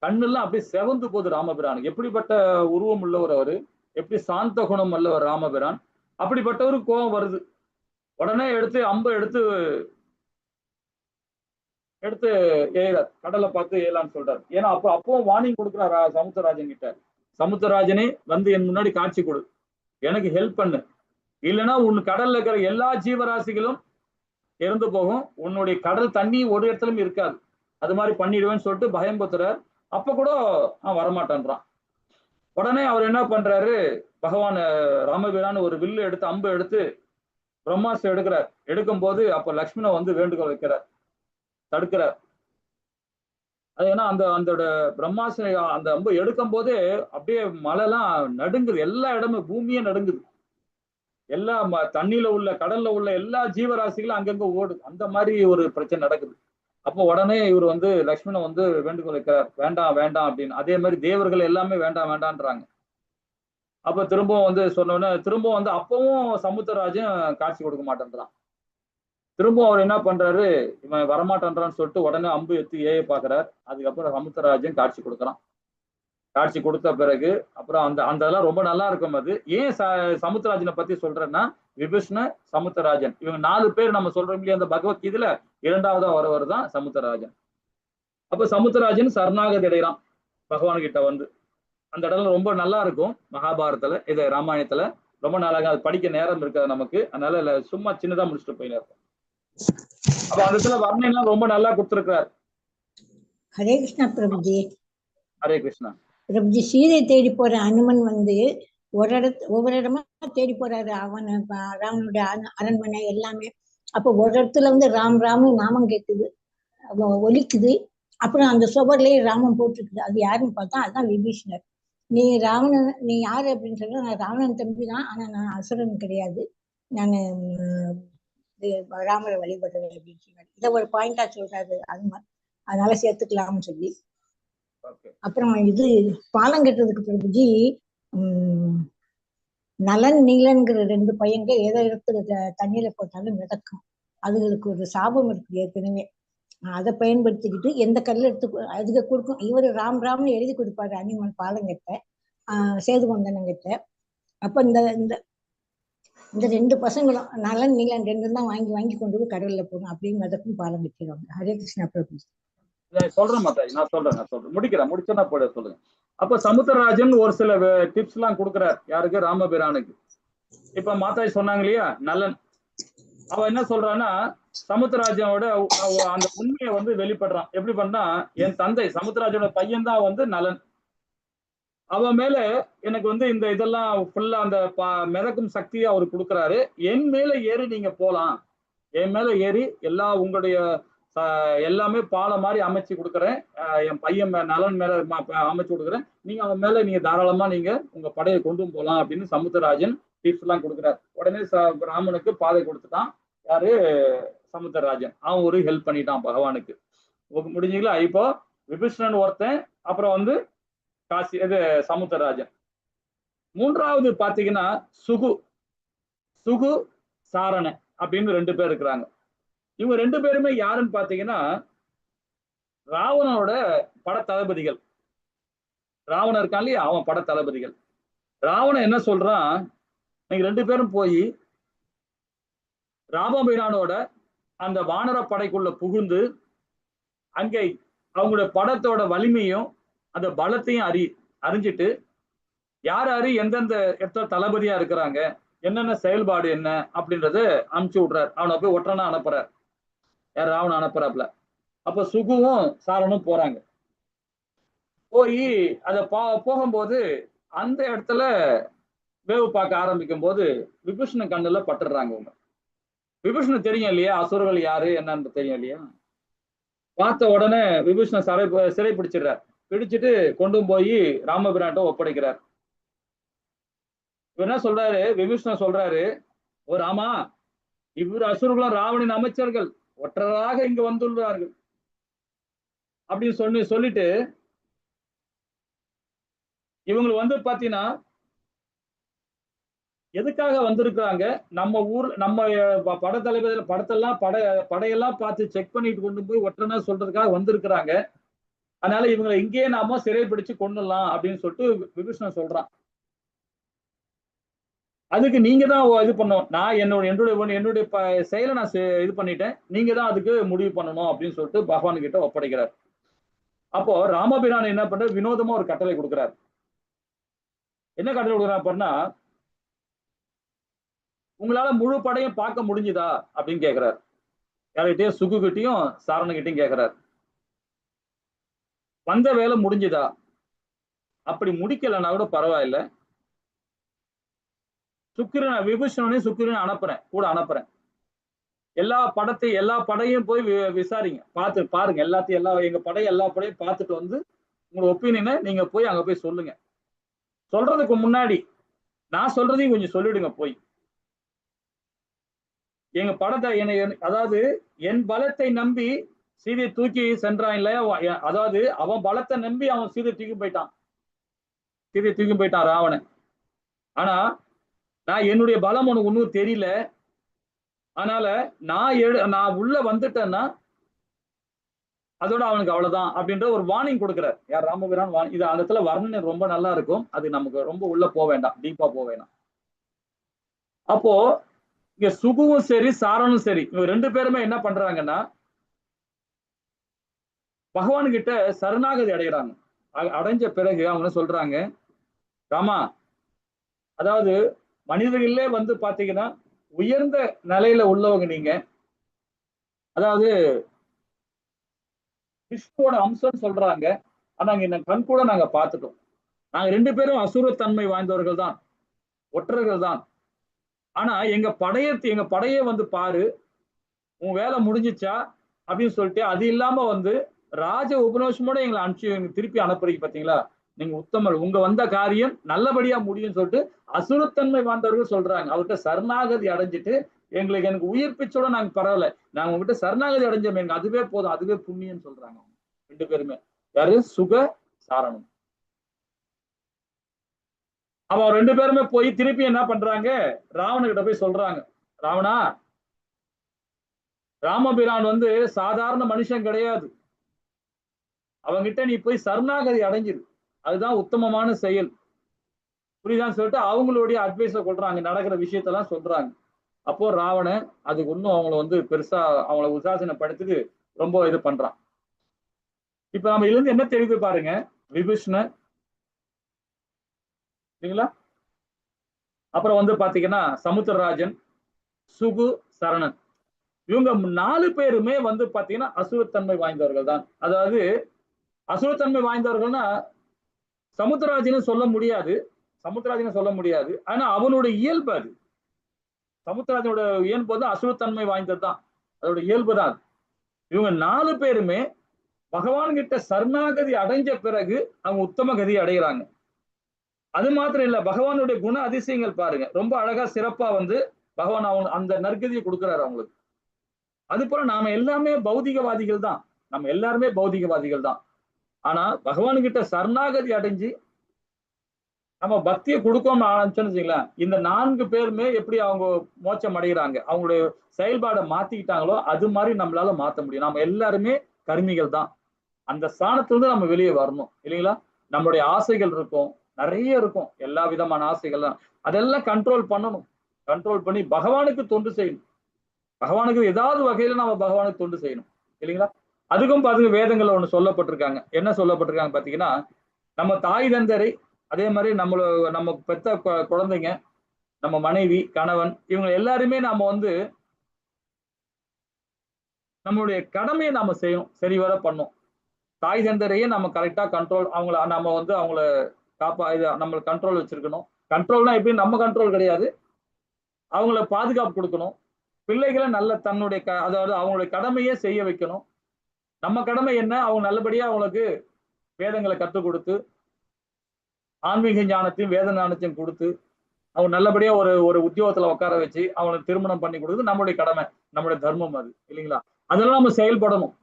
கண்ணெல்லாம் அப்படியே செவந்து போகுது ராமபிரானுக்கு. எப்படிப்பட்ட உருவம் உள்ளவர் அவரு, எப்படி சாந்த குணம் உள்ளவர் ராமபிரான், அப்படிப்பட்டவருக்கு கோபம் வருது. உடனே அம்பை எடுத்து ஏறார், கடலை பார்த்து ஏலான்னு சொல்றாரு. ஏன்னா அப்பவும் வார்னிங் கொடுக்குறாரு சமுத்திரராஜன் கிட்ட, சமுத்திரராஜனே வந்து என் முன்னாடி காட்சி கொடு, எனக்கு ஹெல்ப் பண்ணு, இல்லைன்னா உன் கடல்ல இருக்கிற எல்லா ஜீவராசிகளும் இறந்து போகும், உன்னுடைய கடல் தண்ணி ஒரு இடத்துலயும் இருக்காது, அது மாதிரி பண்ணிடுவேன்னு சொல்லிட்டு பயம் பத்துறார். அப்ப கூட வரமாட்டேன்றான். உடனே அவர் என்ன பண்றாரு, பகவான் ராமபிரான் ஒரு வில்லு எடுத்து அம்பு எடுத்து பிரம்மாஸ்திரம் எடுக்கிறார். எடுக்கும் போது அப்ப லக்ஷ்மணன் வந்து வேண்டுகோள் வைக்கிறார், தடுக்கிறார். அது ஏன்னா அந்த அந்த பிரம்மாஸ்திரம் அந்த அம்பு எடுக்கும் போதே அப்படியே மலைலாம் நடுங்குது, எல்லா இடமும் பூமியே நடுங்குது, எல்லா தண்ணியில உள்ள கடல்ல உள்ள எல்லா ஜீவராசிகளும் அங்கங்க ஓடுது, அந்த மாதிரி ஒரு பிரச்சனை நடக்குது. அப்போ உடனே இவர் வந்து லக்ஷ்மணன் வந்து வேண்டுகோள் வைக்கிறார், வேண்டாம் வேண்டாம் அப்படின்னு. அதே மாதிரி தேவர்கள் எல்லாமே வேண்டாம் வேண்டான்றாங்க. அப்ப திரும்பவும் வந்து சொன்னோன்னே திரும்பவும் வந்து அப்பவும் சமுத்திரராஜன் காட்சி கொடுக்க மாட்டேன்றான். திரும்பவும் அவர் என்ன பண்றாரு, இவன் வரமாட்டேன்றான்னு சொல்லிட்டு உடனே அம்பு எத்தி ஏய பாக்குறார். அதுக்கப்புறம் சமுத்திரராஜன் காட்சி கொடுக்குறான். காட்சி கொடுத்த பிறகு அப்புறம் அந்த அந்த இதெல்லாம் ரொம்ப நல்லா இருக்கும். அது ஏன் சமுத்திரராஜனை பத்தி சொல்றேன்னா, விபீஷ்ண சமுத்திரராஜன் இவங்க 4 பேர் நம்ம சொல்றோம் இல்லையா, அந்த பகவத்கீதையில 2வதா வரவர் தான் சமுத்திரராஜன். அப்ப சமுத்திரராஜன் சரணாகதி அடைகிறான் பகவான் கிட்ட வந்து. அந்த இடம் ரொம்ப நல்லா இருக்கும் மகாபாரதத்துல, இது ராமாயணத்துல ரொம்ப நாளாக அது படிக்க நேரம் இருக்காது நமக்கு, அதனால சும்மா சின்னதா முடிச்சுட்டு போயின்னு இருக்கும். அப்ப அந்த இடத்துல வர்ணனைலாம் ரொம்ப நல்லா கொடுத்திருக்கிறார். ஹரே கிருஷ்ணா பிரபுஜி. ஹரே கிருஷ்ணா. பிரபுஜி, சீதை தேடி போற அனுமன் வந்து ஒவ்வொரு இடமா தேடி போறாரு. ராவனுடைய அரண்மனை எல்லாமே. அப்போ ஒரு இடத்துல வந்து ராம் ராம்னு நாமம் கேட்குது, ஒலிக்குது. அப்புறம் அந்த சுவர்லயே ராமன் போட்டிருக்குது. அது யாருன்னு பார்த்தா அதுதான் விபீஷணர். நீ ராவணன், நீ யாரு அப்படின்னு சொல்ற, நான் ராவணன் தம்பி தான், ஆனா நான் அசுரன் கிடையாது, நான் ராமரை வழிபடுறேன் அப்படின்னு சொன்னாரு. இதை ஒரு பாயிண்டா சொல்றாரு அனுமன், அதனால சேர்த்துக்கலாம்னு சொல்லி. அப்புறம் இது பாலம் கட்டுறதுக்கு பிரபுஜி, நலன் நீலன்கிற 2 பையங்க எதை எடுத்து தண்ணியில போட்டாலும் மிதக்கும். அதுகளுக்கு ஒரு சாபம் இருக்கு ஏற்கனவே. அதை பயன்படுத்திக்கிட்டு எந்த கல்ல எடுத்து அதுக்கு கொடுக்கும். இவர் ராம் ராம்னு எழுதி கொடுப்பாரு அனிமன் பாலங்கிட்ட, சேதுபந்தனங்கிட்ட. அப்ப இந்த இந்த இந்த 2 பசங்களும் நலன் நீலன் 2 தான் வாங்கி வாங்கி கொண்டு போய் கடல்ல போகணும் அப்படின்னு மிதக்கும் பாலம் கட்டிடுவாங்க. ஹரே கிருஷ்ணா பிரபு. சொல்றேன் மாதாஜி, நான் சொல்றேன் முடிச்சேன்னா போட சொல்லுங்க. அப்ப சமுத்திரராஜன் ஒரு சில டிப்ஸ் எல்லாம் கொடுக்குறார். யாருக்கு? ராமபிரானுக்கு. இப்ப மாதாஜி சொன்னாங்க இல்லையா நலன், அவன் என்ன சொல்றான்னா, சமுத்திரராஜனோட அந்த உண்மையை வந்து வெளிப்படுறான். எப்படி பண்ணா, என் தந்தை சமுத்திரராஜனோட பையன் தான் வந்து நலன், அவன் மேல எனக்கு வந்து இந்த இதெல்லாம் ஃபுல்லா அந்த மிதக்கும் சக்தியை அவரு கொடுக்குறாரு. என் மேல ஏறி நீங்க போலாம், என் மேல ஏறி எல்லா உங்களுடைய எல்லாமே பாலம் மாதிரி அமைச்சு கொடுக்குறேன், என் பையன் நலன் மேல அமைச்சு கொடுக்குறேன், நீங்க அவன் மேல நீங்க தாராளமா நீங்க உங்க படையை கொண்டு போகலாம் அப்படின்னு சமுத்திரராஜன் டிப்ஸ் எல்லாம் கொடுக்குறாரு. உடனே ராமனுக்கு பாதை கொடுத்துட்டான். யாரு? சமுத்திரராஜன். அவன் ஒரு ஹெல்ப் பண்ணிட்டான் பகவானுக்கு. முடிஞ்சுங்களா? இப்போ விபீஷணன் ஒருத்தன், அப்புறம் வந்து காசி இது சமுத்திரராஜன். 3வது பாத்தீங்கன்னா சுகு சாரண அப்படின்னு 2 பேர் இருக்கிறாங்க. இவங்க 2 பேருமே யாருன்னு பாத்தீங்கன்னா ராவணனோட பட தளபதிகள். ராவணன் இருக்கான் இல்லையா, அவன் பட தளபதிகள். ராவணன் என்ன சொல்றான், நீங்க 2 பேரும் போய் ராமபிரானோட அந்த வானர படைக்குள்ள புகுந்து அங்கே அவங்களுடைய படத்தோட வலிமையும் அந்த பலத்தையும் அறிஞ்சிட்டு யார் எந்தெந்த இடத்துல தளபதியா இருக்கிறாங்க, என்னென்ன செயல்பாடு என்ன அப்படின்றத அனுப்பிச்சு விடுறாரு. அவனை போய் ஒற்றனா அனுப்புறார். யார்? ராவணன் அனுப்புறாப்ல. அப்ப சுகுவும் சாரனும் போறாங்க. போய் அதை போகும்போது அந்த இடத்துல வேவு பார்க்க ஆரம்பிக்கும் போது விபீஷணன் கண்ணுல பட்டுடுறாங்க. அவங்க விபீஷணன் தெரியும் இல்லையா, அசுரர்கள் யாரு என்னன்னு தெரியும் இல்லையா. பார்த்த உடனே விபீஷணன் சிறை பிடிச்சிடுறார். பிடிச்சிட்டு கொண்டு போய் ராமபிரான்ட்ட ஒப்படைக்கிறார். இவர் என்ன சொல்றாரு, விபீஷணன் சொல்றாரு, ஓ ராமா, இவர் அசுரர்களும் ராவணின் அமைச்சர்கள் ஒற்றராக இங்கு வந்துள்ளார்கள் அப்படின்னு சொல்லிட்டு இவங்களுக்கு வந்து பாத்தீங்கன்னா எதுக்காக வந்திருக்கிறாங்க, நம்ம ஊர் நம்ம படத்தலைவர் படையெல்லாம் பார்த்து செக் பண்ணிட்டு கொண்டு போய் ஒற்றனா சொல்றதுக்காக வந்திருக்கிறாங்க. அதனால இவங்களை இங்கேயே நாம சிறை பிடிச்சு கொண்டுடலாம் அப்படின்னு சொல்லிட்டு விபீஷணன் சொல்றான். அதுக்கு நீங்க தான் இது பண்ணணும், நான் என்னுடைய செயலை நான் இது பண்ணிட்டேன், நீங்க தான் அதுக்கு முடிவு பண்ணணும் அப்படின்னு சொல்லிட்டு பகவான் கிட்ட ஒப்படைக்கிறார். அப்போ ராமபிரான் என்ன பண்ற, வினோதமா ஒரு கட்டளை கொடுக்கிறார். என்ன கட்டளை கொடுக்குறாருன்னா, உங்களால முழு படையும் பார்க்க முடிஞ்சுதா அப்படின்னு கேட்கிறாரு. யார்கிட்டயும் சுகுகிட்டையும் சாரணகிட்டையும் கேட்கிறாரு. வந்த வேலை முடிஞ்சுதா? அப்படி முடிக்கலைன்னா கூட பரவாயில்ல, விபீஷணனையும் சுக்கிரனையும் அனுப்புறேன், கூட அனுப்புறேன். எல்லா படையும் போய் விசாரிங்க, பாருங்க எல்லாத்தையும், எங்க எல்லா படையும் பார்த்துட்டு வந்து உங்களோட ஒப்பீனியனை நீங்க போய் அங்க போய் சொல்லுங்க. சொல்றதுக்கு முன்னாடி நான் சொல்றதையும் கொஞ்சம் சொல்லிடுங்க போய். எங்க படத்தை அதாவது என் பலத்தை நம்பி சீதை தூக்கி சென்றான் இல்லையா, அதாவது அவன் பலத்தை நம்பி அவன் சீதை தூக்கி போயிட்டான் ராவணன். ஆனா நான் என்னுடைய பலம் உனக்கு ஒன்றும் தெரியல, அதனால நான் உள்ள வந்துட்டேன்னா அதோட அவனுக்கு அவ்வளவுதான் அப்படின்ற ஒரு வார்னிங் கொடுக்கிறார் யார், ராமபிரான். இது அந்த இடத்துல வர்ணனை ரொம்ப நல்லா இருக்கும், அது நமக்கு ரொம்ப உள்ள போக வேண்டாம், டீப்பா போக வேண்டாம். அப்போ இங்க சுகுவும் சரி சாரனும் சரி இவங்க 2 பேருமே என்ன பண்றாங்கன்னா பகவான் கிட்ட சரணாகதி அடைகிறாங்க. அடைஞ்ச பிறகு அவங்க சொல்றாங்க, ராமா, அதாவது மனிதர்களே வந்து பாத்தீங்கன்னா உயர்ந்த நிலையில உள்ளவங்க நீங்க, அதாவது விஷ்ணுவோட அம்சம் சொல்றாங்க, ஆனா இங்க கண் கூட நாங்க பார்த்துட்டோம். நாங்க 2 பேரும் அசுரத்தன்மை வாய்ந்தவர்கள் தான், ஒற்றர்கள் தான். ஆனா எங்க படையை வந்து பாரு, உன் வேலை முடிஞ்சிச்சா அப்படின்னு சொல்லிட்டு, அது இல்லாம வந்து ராஜ உபநோஷமோட எங்களை அனுப்பிச்சு திருப்பி அனுப்புறீங்க பாத்தீங்களா, நீங்க உத்தமர், உங்க வந்த காரியம் நல்லபடியா முடியும்னு சொல்லிட்டு அசுரத்தன்மை வாழ்ந்தவர்கள் சொல்றாங்க. அவர்கிட்ட சரணாகதி அடைஞ்சிட்டு எனக்கு உயிர் பிச்சோட நாங்க பரவாயில்ல, நாங்க உங்ககிட்ட சரணாகதி அடைஞ்சோம், எனக்கு அதுவே போதும், அதுவே புண்ணியம்னு சொல்றாங்க 2 பேருமே. யாரு? சுக சாரணம். அவன் 2 பேருமே போய் திருப்பி என்ன பண்றாங்க, ராவணகிட்ட போய் சொல்றாங்க, ராவணா, ராமபிரான் வந்து சாதாரண மனுஷன் கிடையாது, அவங்கிட்ட நீ போய் சரணாகதி அடைஞ்சிரு, அதுதான் உத்தமமான செயல், புரியுதான்னு சொல்லிட்டு அவங்களுடைய அட்வைஸை கொள்றாங்க, நடக்கிற விஷயத்தெல்லாம் சொல்றாங்க. அப்போ ராவணன் அதுக்கு இன்னும் அவங்கள வந்து பெருசா அவங்கள உசாசனப்படுத்திட்டு ரொம்ப இது பண்றான். இப்ப நம்ம இதுல இருந்து என்ன தெரியுது பாருங்க, விபீஷணன் சரிங்களா, அப்புறம் வந்து பாத்தீங்கன்னா சமுத்திரராஜன், சுகு, சரணன், இவங்க 4 பேருமே வந்து பாத்தீங்கன்னா அசுரத்தன்மை வாய்ந்தவர்கள் தான். அதாவது அசுரத்தன்மை வாய்ந்தவர்கள்னா சமுத்திரராஜனும் சொல்ல முடியாது, ஆனா அவனுடைய இயல்பு அது, சமுத்திரராஜனோட இயல்பு வந்து அசுரத்தன்மை வாய்ந்தது தான், அதோட இயல்பு தான். இவங்க 4 பேருமே பகவான் கிட்ட சரணாகதி அடைஞ்ச பிறகு அவங்க உத்தம கதி அடைகிறாங்க. அது மாத்திரம் இல்ல, பகவானுடைய குண அதிசயங்கள் பாருங்க, ரொம்ப அழகா சிறப்பா வந்து பகவான் அவங்க அந்த நற்கதியை கொடுக்கிறாரு அவங்களுக்கு. அது போல நாம எல்லாமே பௌதிகவாதிகள் தான், ஆனா பகவான் கிட்ட சரணாகதி அடைஞ்சு நம்ம பக்தியை கொடுக்கணும்னு ஆரம்பிச்சோன்னு வச்சுங்களேன், இந்த 4 பேருமே எப்படி அவங்க மோட்சம் அடைகிறாங்க, அவங்களுடைய செயல்பாடை மாத்திக்கிட்டாங்களோ அது மாதிரி நம்மளால மாத்த முடியும். நம்ம எல்லாருமே கர்மிகள் தான், அந்த ஸ்தானத்திலிருந்து நம்ம வெளியே வரணும் இல்லைங்களா. நம்மளுடைய ஆசைகள் இருக்கும், நிறைய இருக்கும், எல்லா விதமான ஆசைகள் தான், அதெல்லாம் கண்ட்ரோல் பண்ணணும். கண்ட்ரோல் பண்ணி பகவானுக்கு தொண்டு செய்யணும், பகவானுக்கு ஏதாவது வகையில நம்ம பகவானுக்கு தொண்டு செய்யணும் இல்லைங்களா. அதுக்கும் பாருங்க வேதங்கள்ல ஒண்ணு சொல்லப்பட்டிருக்காங்க. என்ன சொல்லப்பட்டிருக்காங்க பாத்தீங்கன்னா, நம்ம தாய் தந்தரை, அதே மாதிரி நம்ம பெத்த குழந்தைங்க, நம்ம மனைவி, கணவன், இவங்க எல்லாருமே நாம வந்து நம்மளுடைய கடமையை நாம செய்யணும், சரிவர பண்ணும். தாய் தந்தரையே நம்ம கரெக்டா கண்ட்ரோல், நம்ம வந்து அவங்கள நம்ம கண்ட்ரோல் வச்சிருக்கணும். கண்ட்ரோல்னா எப்படி, நம்ம கண்ட்ரோல் கிடையாது, அவங்கள பாதுகாப்பு கொடுக்கணும். பிள்ளைகளை நல்ல தன்னுடைய அதாவது அவங்களுடைய கடமையே செய்ய வைக்கணும். நம்ம கடமை என்ன, அவங்க நல்லபடியா அவங்களுக்கு வேதங்களை கற்றுக் கொடுத்து, ஆன்மீக ஞானத்தையும் வேத ஞானத்தையும் கொடுத்து, அவங்க நல்லபடியா ஒரு உத்தியோகத்துல உட்கார வச்சு அவங்களுக்கு திருமணம் பண்ணி கொடுக்குறது நம்மளுடைய கடமை, நம்மளுடைய தர்மம் அது இல்லைங்களா. அதெல்லாம் நம்ம செயல்படணும்.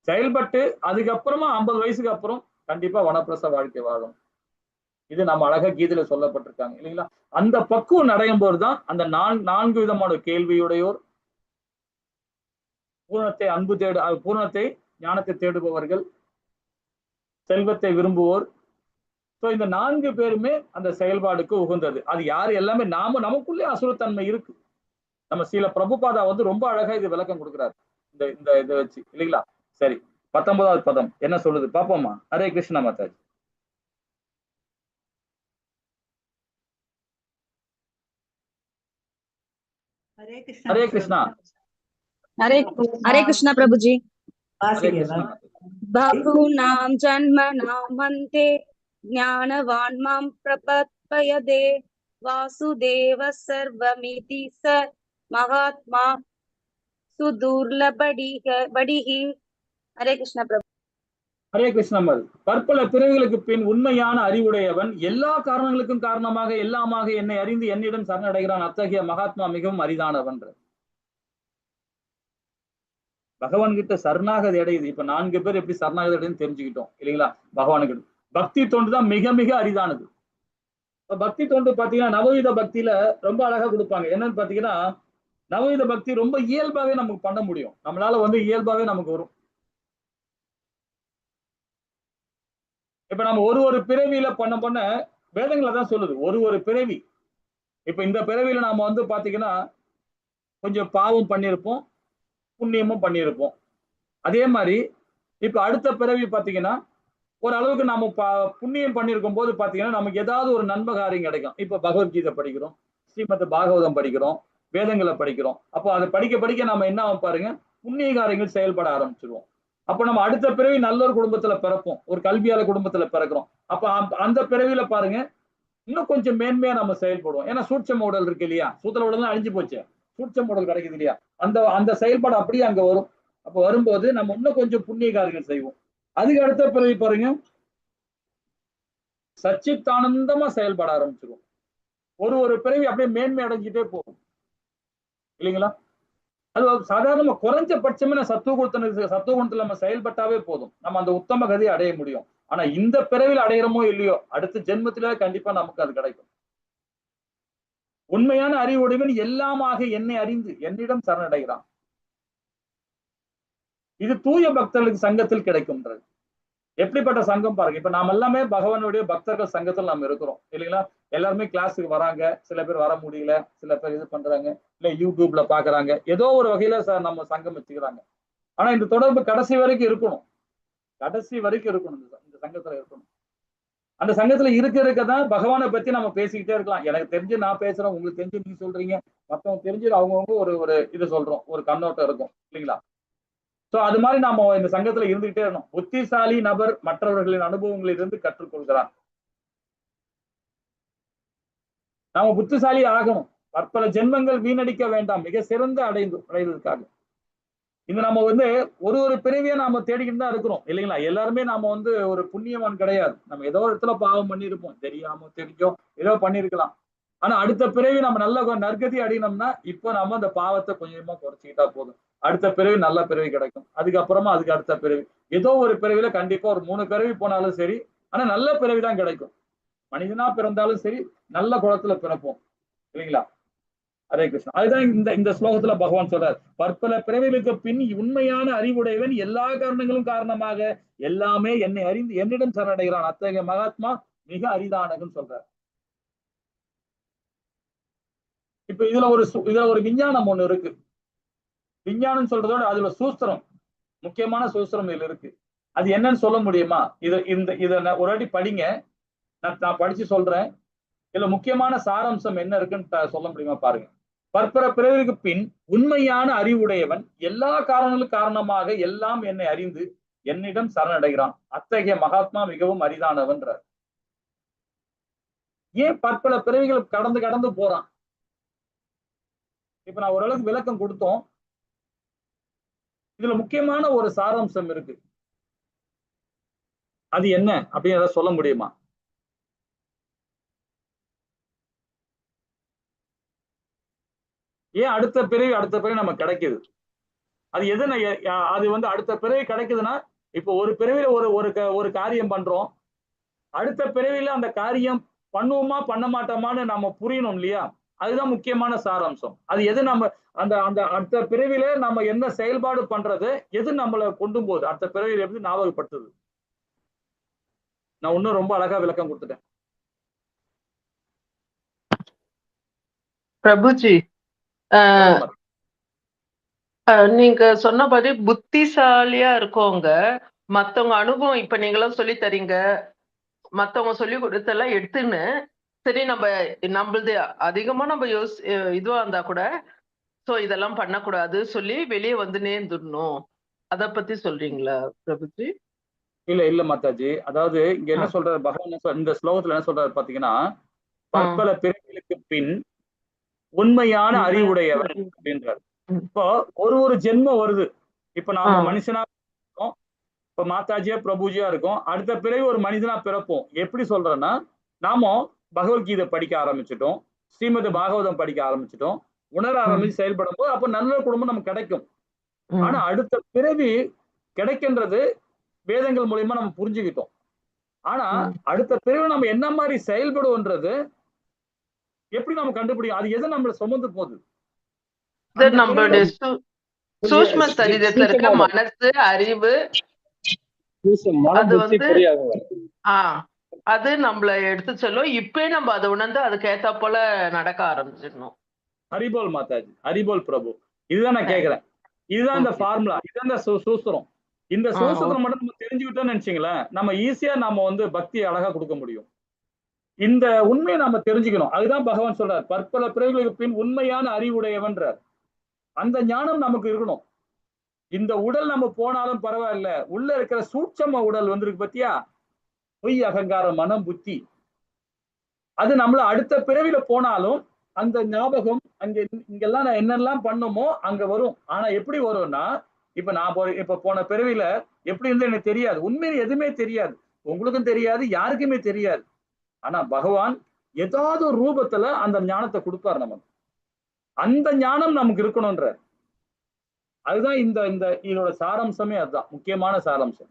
செயல்பட்டு அதுக்கப்புறமா 50 வயசுக்கு அப்புறம் கண்டிப்பா வனப்பிரச வாழ்க்கை வாழும். இது நம்ம அழகா கீதையில சொல்லப்பட்டிருக்காங்க இல்லைங்களா. அந்த பக்குவம் அடையும் போதுதான் அந்த 4 விதமான கேள்வியுடையோர், பூரணத்தை ஞானத்தை தேடுபவர்கள், செல்வத்தை விரும்புவோர், இந்த 4 பேருமே அந்த செயல்பாடுக்கு உகந்தது. அது யாரு, எல்லாமே நமக்குள்ளே அசுரத்தன்மை இருக்கு. நம்ம ஸ்ரீல பிரபுபாதா வந்து ரொம்ப அழகா இது விளக்கம் கொடுக்கிறாரு இந்த இதை வச்சு இல்லைங்களா. சரி, 19வது பதம் என்ன சொல்லுது பாப்போமா. ஹரே கிருஷ்ணா மாதாஜி. ஹரே கிருஷ்ணா ஹரே கிருஷ்ணா. हरे हरे कृष्णा प्रभु जी। ஹரே வாசிங்க கிருஷ்ணா. बहूनां जन्मनामन्ते ज्ञानवान् मां प्रपद्यते वासुदेव सर्वमिति स महात्मा सुदुर्लभडिः। हरे कृष्णा प्रभु। ஹரே கிருஷ்ணமல். பற்பல பிறவிகளுக்கு பின் உண்மையான அறிவுடையவன் எல்லா காரணங்களுக்கும் காரணமாக எல்லாமாக என்னை அறிந்து என்னிடம் சரணடைகிறான். அத்தகைய மகாத்மா மிகவும் அரிதானவன். பகவான் கிட்ட சரணாகதி அடையுது. இப்ப 4 பேர் எப்படி சரணாகதி அடையுதுன்னு தெரிஞ்சுக்கிட்டோம் இல்லைங்களா? பகவானுக்கு பக்தி தொண்டு தான் மிக மிக அரிதானது. பக்தி தொண்டு பாத்தீங்கன்னா நவவித பக்தியில ரொம்ப அழகா கொடுப்பாங்க. என்னன்னு பாத்தீங்கன்னா நவவித பக்தி ரொம்ப இயல்பாவே நமக்கு பண்ண முடியும். நம்மளால இயல்பாவே நமக்கு வரும். இப்ப நம்ம ஒரு பிறவியில பண்ண வேதங்களை தான் சொல்லுது. ஒரு பிறவி. இப்ப இந்த பிறவியில நாம பாத்தீங்கன்னா கொஞ்சம் பாவம் பண்ணியிருப்போம், புண்ணியமும் பண்ணியிருப்போம். அதே மாதிரி இப்ப அடுத்த பிறவி பாத்தீங்கன்னா ஒரு அளவுக்கு நாம புண்ணியம் பண்ணியிருக்கும் போது பாத்தீங்கன்னா நமக்கு ஏதாவது ஒரு நன்மை காரியம் கிடைக்கும். இப்ப பகவத்கீதை படிக்கிறோம், ஸ்ரீமத் பாகவதம் படிக்கிறோம், வேதங்களை படிக்கிறோம். அப்போ அதை படிக்க படிக்க நாம என்ன பாருங்க புண்ணிய காரியங்கள் செயல்பட ஆரம்பிச்சிருவோம். அப்ப நம்ம அடுத்த பிறவி நல்ல ஒரு குடும்பத்துல பிறப்போம், ஒரு கல்வியாள குடும்பத்துல பிறக்கிறோம். அப்ப அந்த பிறவியில பாருங்க இன்னும் கொஞ்சம் மேன்மையா நம்ம செயல்படுவோம். ஏன்னா சூட்சம உடல் இருக்கு இல்லையா? சூத்திர உடல் தான் அழிஞ்சு போச்சு, சூட்சம உடல் கிடைக்குது இல்லையா? அந்த செயல்பாடு அப்படியே அங்க வரும். அப்ப வரும்போது நம்ம இன்னும் கொஞ்சம் புண்ணிய காரியங்கள் செய்வோம். அதுக்கு அடுத்த பிறவி பாருங்க சச்சித்தானந்தமா செயல்பட ஆரம்பிச்சிருவோம். ஒரு பிறவி அப்படியே மேன்மை அடைஞ்சிட்டே போகும் இல்லைங்களா? அது சாதாரண குறைஞ்சபட்சமே சத்துவகுணத்துல நம்ம செயல்பட்டாவே போதும், நம்ம அந்த உத்தம கதியை அடைய முடியும். ஆனா இந்த பிறவில அடையிறமோ இல்லையோ அடுத்த ஜென்மத்தில கண்டிப்பா நமக்கு அது கிடைக்கும். உண்மையான அறிவுடையவன் எல்லாமாக என்னை அறிந்து என்னிடம் சரணடைகிறான். இது தூய பக்தர்களுக்கு சங்கத்தில் கிடைக்கும்ன்றது. எப்படிப்பட்ட சங்கம் பாருங்க. இப்ப நாம எல்லாமே பகவானுடைய பக்தர்கள் சங்கத்தில் நம்ம இருக்கிறோம் இல்லைங்களா? எல்லாருமே கிளாஸுக்கு வராங்க, சில பேர் வர முடியல, சில பேர் இது பண்றாங்க, இல்ல யூடியூப்ல பாக்குறாங்க, ஏதோ ஒரு வகையில நம்ம சங்கம் வச்சுக்கிறாங்க. ஆனா இந்த தொடர்பு கடைசி வரைக்கும் இருக்கணும், கடைசி வரைக்கும் இருக்கணும். இந்த சங்கத்துல இருக்கணும். அந்த சங்கத்துல இருக்கதான் பகவானை பத்தி நம்ம பேசிக்கிட்டே இருக்கலாம். எனக்கு தெரிஞ்சு நான் பேசுறேன், உங்களுக்கு தெரிஞ்சு நீங்க சொல்றீங்க, மத்தவங்க தெரிஞ்சு அவங்கவுங்க ஒரு இது சொல்றோம், ஒரு கண்ணோட்டம் இருக்கும் இல்லைங்களா? சோ அது மாதிரி நாம இந்த சங்கத்துல இருந்துகிட்டே இருக்கணும். புத்திசாலி நபர் மற்றவர்களின் அனுபவங்களிலிருந்து கற்றுக்கொள்கிறார். நாம புத்திசாலி ஆகணும். பற்பல ஜென்மங்கள் வீணடிக்க வேண்டாம், மிக சிறந்த அடைவதற்காக. இந்த நம்ம ஒரு பிறவியா நாம தேடிக்கிட்டு தான் இருக்கிறோம் இல்லைங்களா? எல்லாருமே நாம ஒரு புண்ணியவான் கிடையாது. நம்ம ஏதோ இடத்துல பாவம் பண்ணியிருப்போம், தெரியாம தெரிஞ்சோ ஏதோ பண்ணிருக்கலாம். ஆனா அடுத்த பிறவி நம்ம நல்ல நற்கதி அடையணும்னா இப்ப நம்ம அந்த பாவத்தை கொஞ்சமா குறைச்சிக்கிட்டா போதும். அடுத்த பிறவி நல்ல பிறவி கிடைக்கும். அதுக்கப்புறமா அதுக்கு அடுத்த பிறவி ஏதோ ஒரு பிறவில கண்டிப்பா ஒரு 3 பிறவி போனாலும் சரி, ஆனா நல்ல பிறவி தான் கிடைக்கும். மனிதனா பிறந்தாலும் சரி நல்ல குலத்துல பிறப்போம் இல்லைங்களா? ஹரே கிருஷ்ணா. அதுதான் இந்த ஸ்லோகத்துல பகவான் சொல்றார். பற்பல பிறவிகளுக்கு பின் உண்மையான அறிவுடையவன் எல்லா காரணங்களும் காரணமாக எல்லாமே என்னை அறிந்து என்னிடம் சரணடைகிறான். அத்தகைய மகாத்மா மிக அரிதானகன்னு சொல்றார். இப்ப இதுல ஒரு விஞ்ஞானம் ஒண்ணு இருக்கு. விஞ்ஞானம் சொல்றதோட அதுல சூஸ்திரம், முக்கியமான சூஸ்திரம் இதுல இருக்கு. அது என்னன்னு சொல்ல முடியுமா? இத ஒரு வாட்டி படிங்க, நான் படிச்சு சொல்றேன். இதுல முக்கியமான சாராம்சம் என்ன இருக்குன்னு சொல்ல முடியுமா பாருங்க. பற்பல பிறவிற்கு பின் உண்மையான அறிவுடையவன் எல்லா காரணங்களும் காரணமாக எல்லாம் என்னை அறிந்து என்னிடம் சரணடைகிறான். அத்தகைய மகாத்மா மிகவும் அரிதானவன்றார். ஏன் பற்பல பிறவிகள் கடந்து போறான்? இப்ப நான் ஓரளவுக்கு விளக்கம் கொடுத்தோம். இதுல முக்கியமான ஒரு சாராம்சம் இருக்கு. அது என்ன அப்படின்னு சொல்ல முடியுமா? ஏன் அடுத்த பிறவி நமக்கு கிடைக்குது? அது எதுனா அது அடுத்த பிறவி கிடைக்குதுன்னா, இப்போ ஒரு பிறவில ஒரு காரியம் பண்றோம், அடுத்த பிறவில அந்த காரியம் பண்ணுவோமா பண்ண மாட்டோமான்னு நம்ம புரியணும் இல்லையா? அதுதான் முக்கியமான சாராம்சம். அது எது நம்ம அந்த அடுத்த பிறவில நம்ம என்ன செயல்பாடு பண்றது, எது நம்மளை கொண்டு போகுது, அடுத்த பிறவில எப்படி ஞாபகப்படுத்துது? நான் இன்னும் ரொம்ப அழகா விளக்கம் கொடுத்துட்டேன். பிரபுஜி, நீங்க சொன்னபடி புத்திசாலியா இருக்கவங்க மத்தவங்க அனுபவம் இப்ப நீங்களும் சொல்லி தரீங்க, மத்தவங்க சொல்லி கொடுத்தெல்லாம் எடுத்துன்னு சரி நம்மளது அதிகமா நம்ம இதுவா இருந்தா கூட சோ இதெல்லாம் பண்ணக்கூடாது சொல்லி வெளியே வந்து நேர்ந்துடணும். அத பத்தி சொல்றீங்களா பிரபுஜி? இல்ல இல்ல மாதாஜி, அதாவது இங்க ஆ, என்ன சொல்றாரு பகவான், இந்த ஸ்லோகத்துல என்ன சொல்றாரு பாத்தீங்கன்னா, ஆ. பற்பல பிறவிகளுக்கு பின் உண்மையான உண்மையா? அறிவுடையவன் அப்படின்றார். ம். இப்போ ஒரு ஒரு ஜென்மம் வருது. இப்ப ஆ, நாம மனுஷனா இருக்கோம், இப்ப மாதாஜியா பிரபுஜியா இருக்கோம், அடுத்த பிறவி ஒரு மனிதனா பிறப்போம். எப்படி சொல்றேன்னா, நாம பகவத்கீதை படிக்க ஆரம்பிச்சிட்டோம், ஸ்ரீமத் பாகவதம் படிக்க ஆரம்பிச்சிட்டோம், உணர ம், ஆரம்பிச்சு செயல்படும் போது அப்ப நல்ல குடும்பம் நமக்கு கிடைக்கும். ஆனா ம், அடுத்த பிறவி கிடைக்கின்றது வேதங்கள் மூலியமா நம்ம புரிஞ்சுக்கிட்டோம். ஆனா ம். அடுத்த பிறவி நம்ம என்ன மாதிரி செயல்படுவோன்றது எப்படி நம்ம கண்டுபிடிக்கும்? அது எதை நம்மள சுமந்து போகுது? இது அந்த பிறவில நம்மளுடைய சூஷ்ம சரீரத்துல இருக்க சூட்சமாகும். மனசு, அறிவு, மனம், அது புத்தி, வந்து புரியாதுங்க. அது நம்மள எடுத்து சொல்லும். இப்பயே நம்ம அதை உணர்ந்து அதுக்கு ஏத்தா போல நடக்க ஆரம்பிச்சிடணும். ஹரிபோல் மாதாஜி, ஹரிபோல் பிரபு. இதுதான் நான் கேக்குறேன். இதுதான் இந்த ஓகே. ஃபார்முலா, இதுதான் இந்த சூத்திரம். இந்த சூத்திரத்தை மட்டும் நம்ம தெரிஞ்சுக்கிட்டோம்னு நினைச்சீங்களேன், நம்ம ஈஸியா நாம வந்து பக்தி அழகா கொடுக்க முடியும். இந்த உண்மையை நாம தெரிஞ்சுக்கணும். அதுதான் பகவான் சொல்றார், பற்பல பிறவிகளுக்கு பின் உண்மையான அறிவுடையவன்றார். அந்த ஞானம் நமக்கு இருக்கணும். இந்த உடல் நம்ம போனாலும் பரவாயில்ல, உள்ள இருக்கிற சூட்சம உடல் வந்திருக்கு பத்தியா, பொய், அகங்காரம், மனம், புத்தி, அது நம்மள அடுத்த பிறவில போனாலும் அந்த ஞாபகம் அங்க இங்கெல்லாம் நான் என்னெல்லாம் பண்ணுமோ அங்க வரும். ஆனா எப்படி வரும்னா, இப்ப நான் இப்ப போன பிறவில எப்படி இருந்து எனக்கு தெரியாது, உண்மையில எதுவுமே தெரியாது, உங்களுக்கும் தெரியாது, யாருக்குமே தெரியாது. ஆனா பகவான் ஏதாவது ஒரு ரூபத்துல அந்த ஞானத்தை கொடுப்பார் நமக்கு. அந்த ஞானம் நமக்கு இருக்கணும்ன்ற, அதுதான் இந்த இந்த இதோட சாராம்சமே, அதுதான் முக்கியமான சாராம்சம்.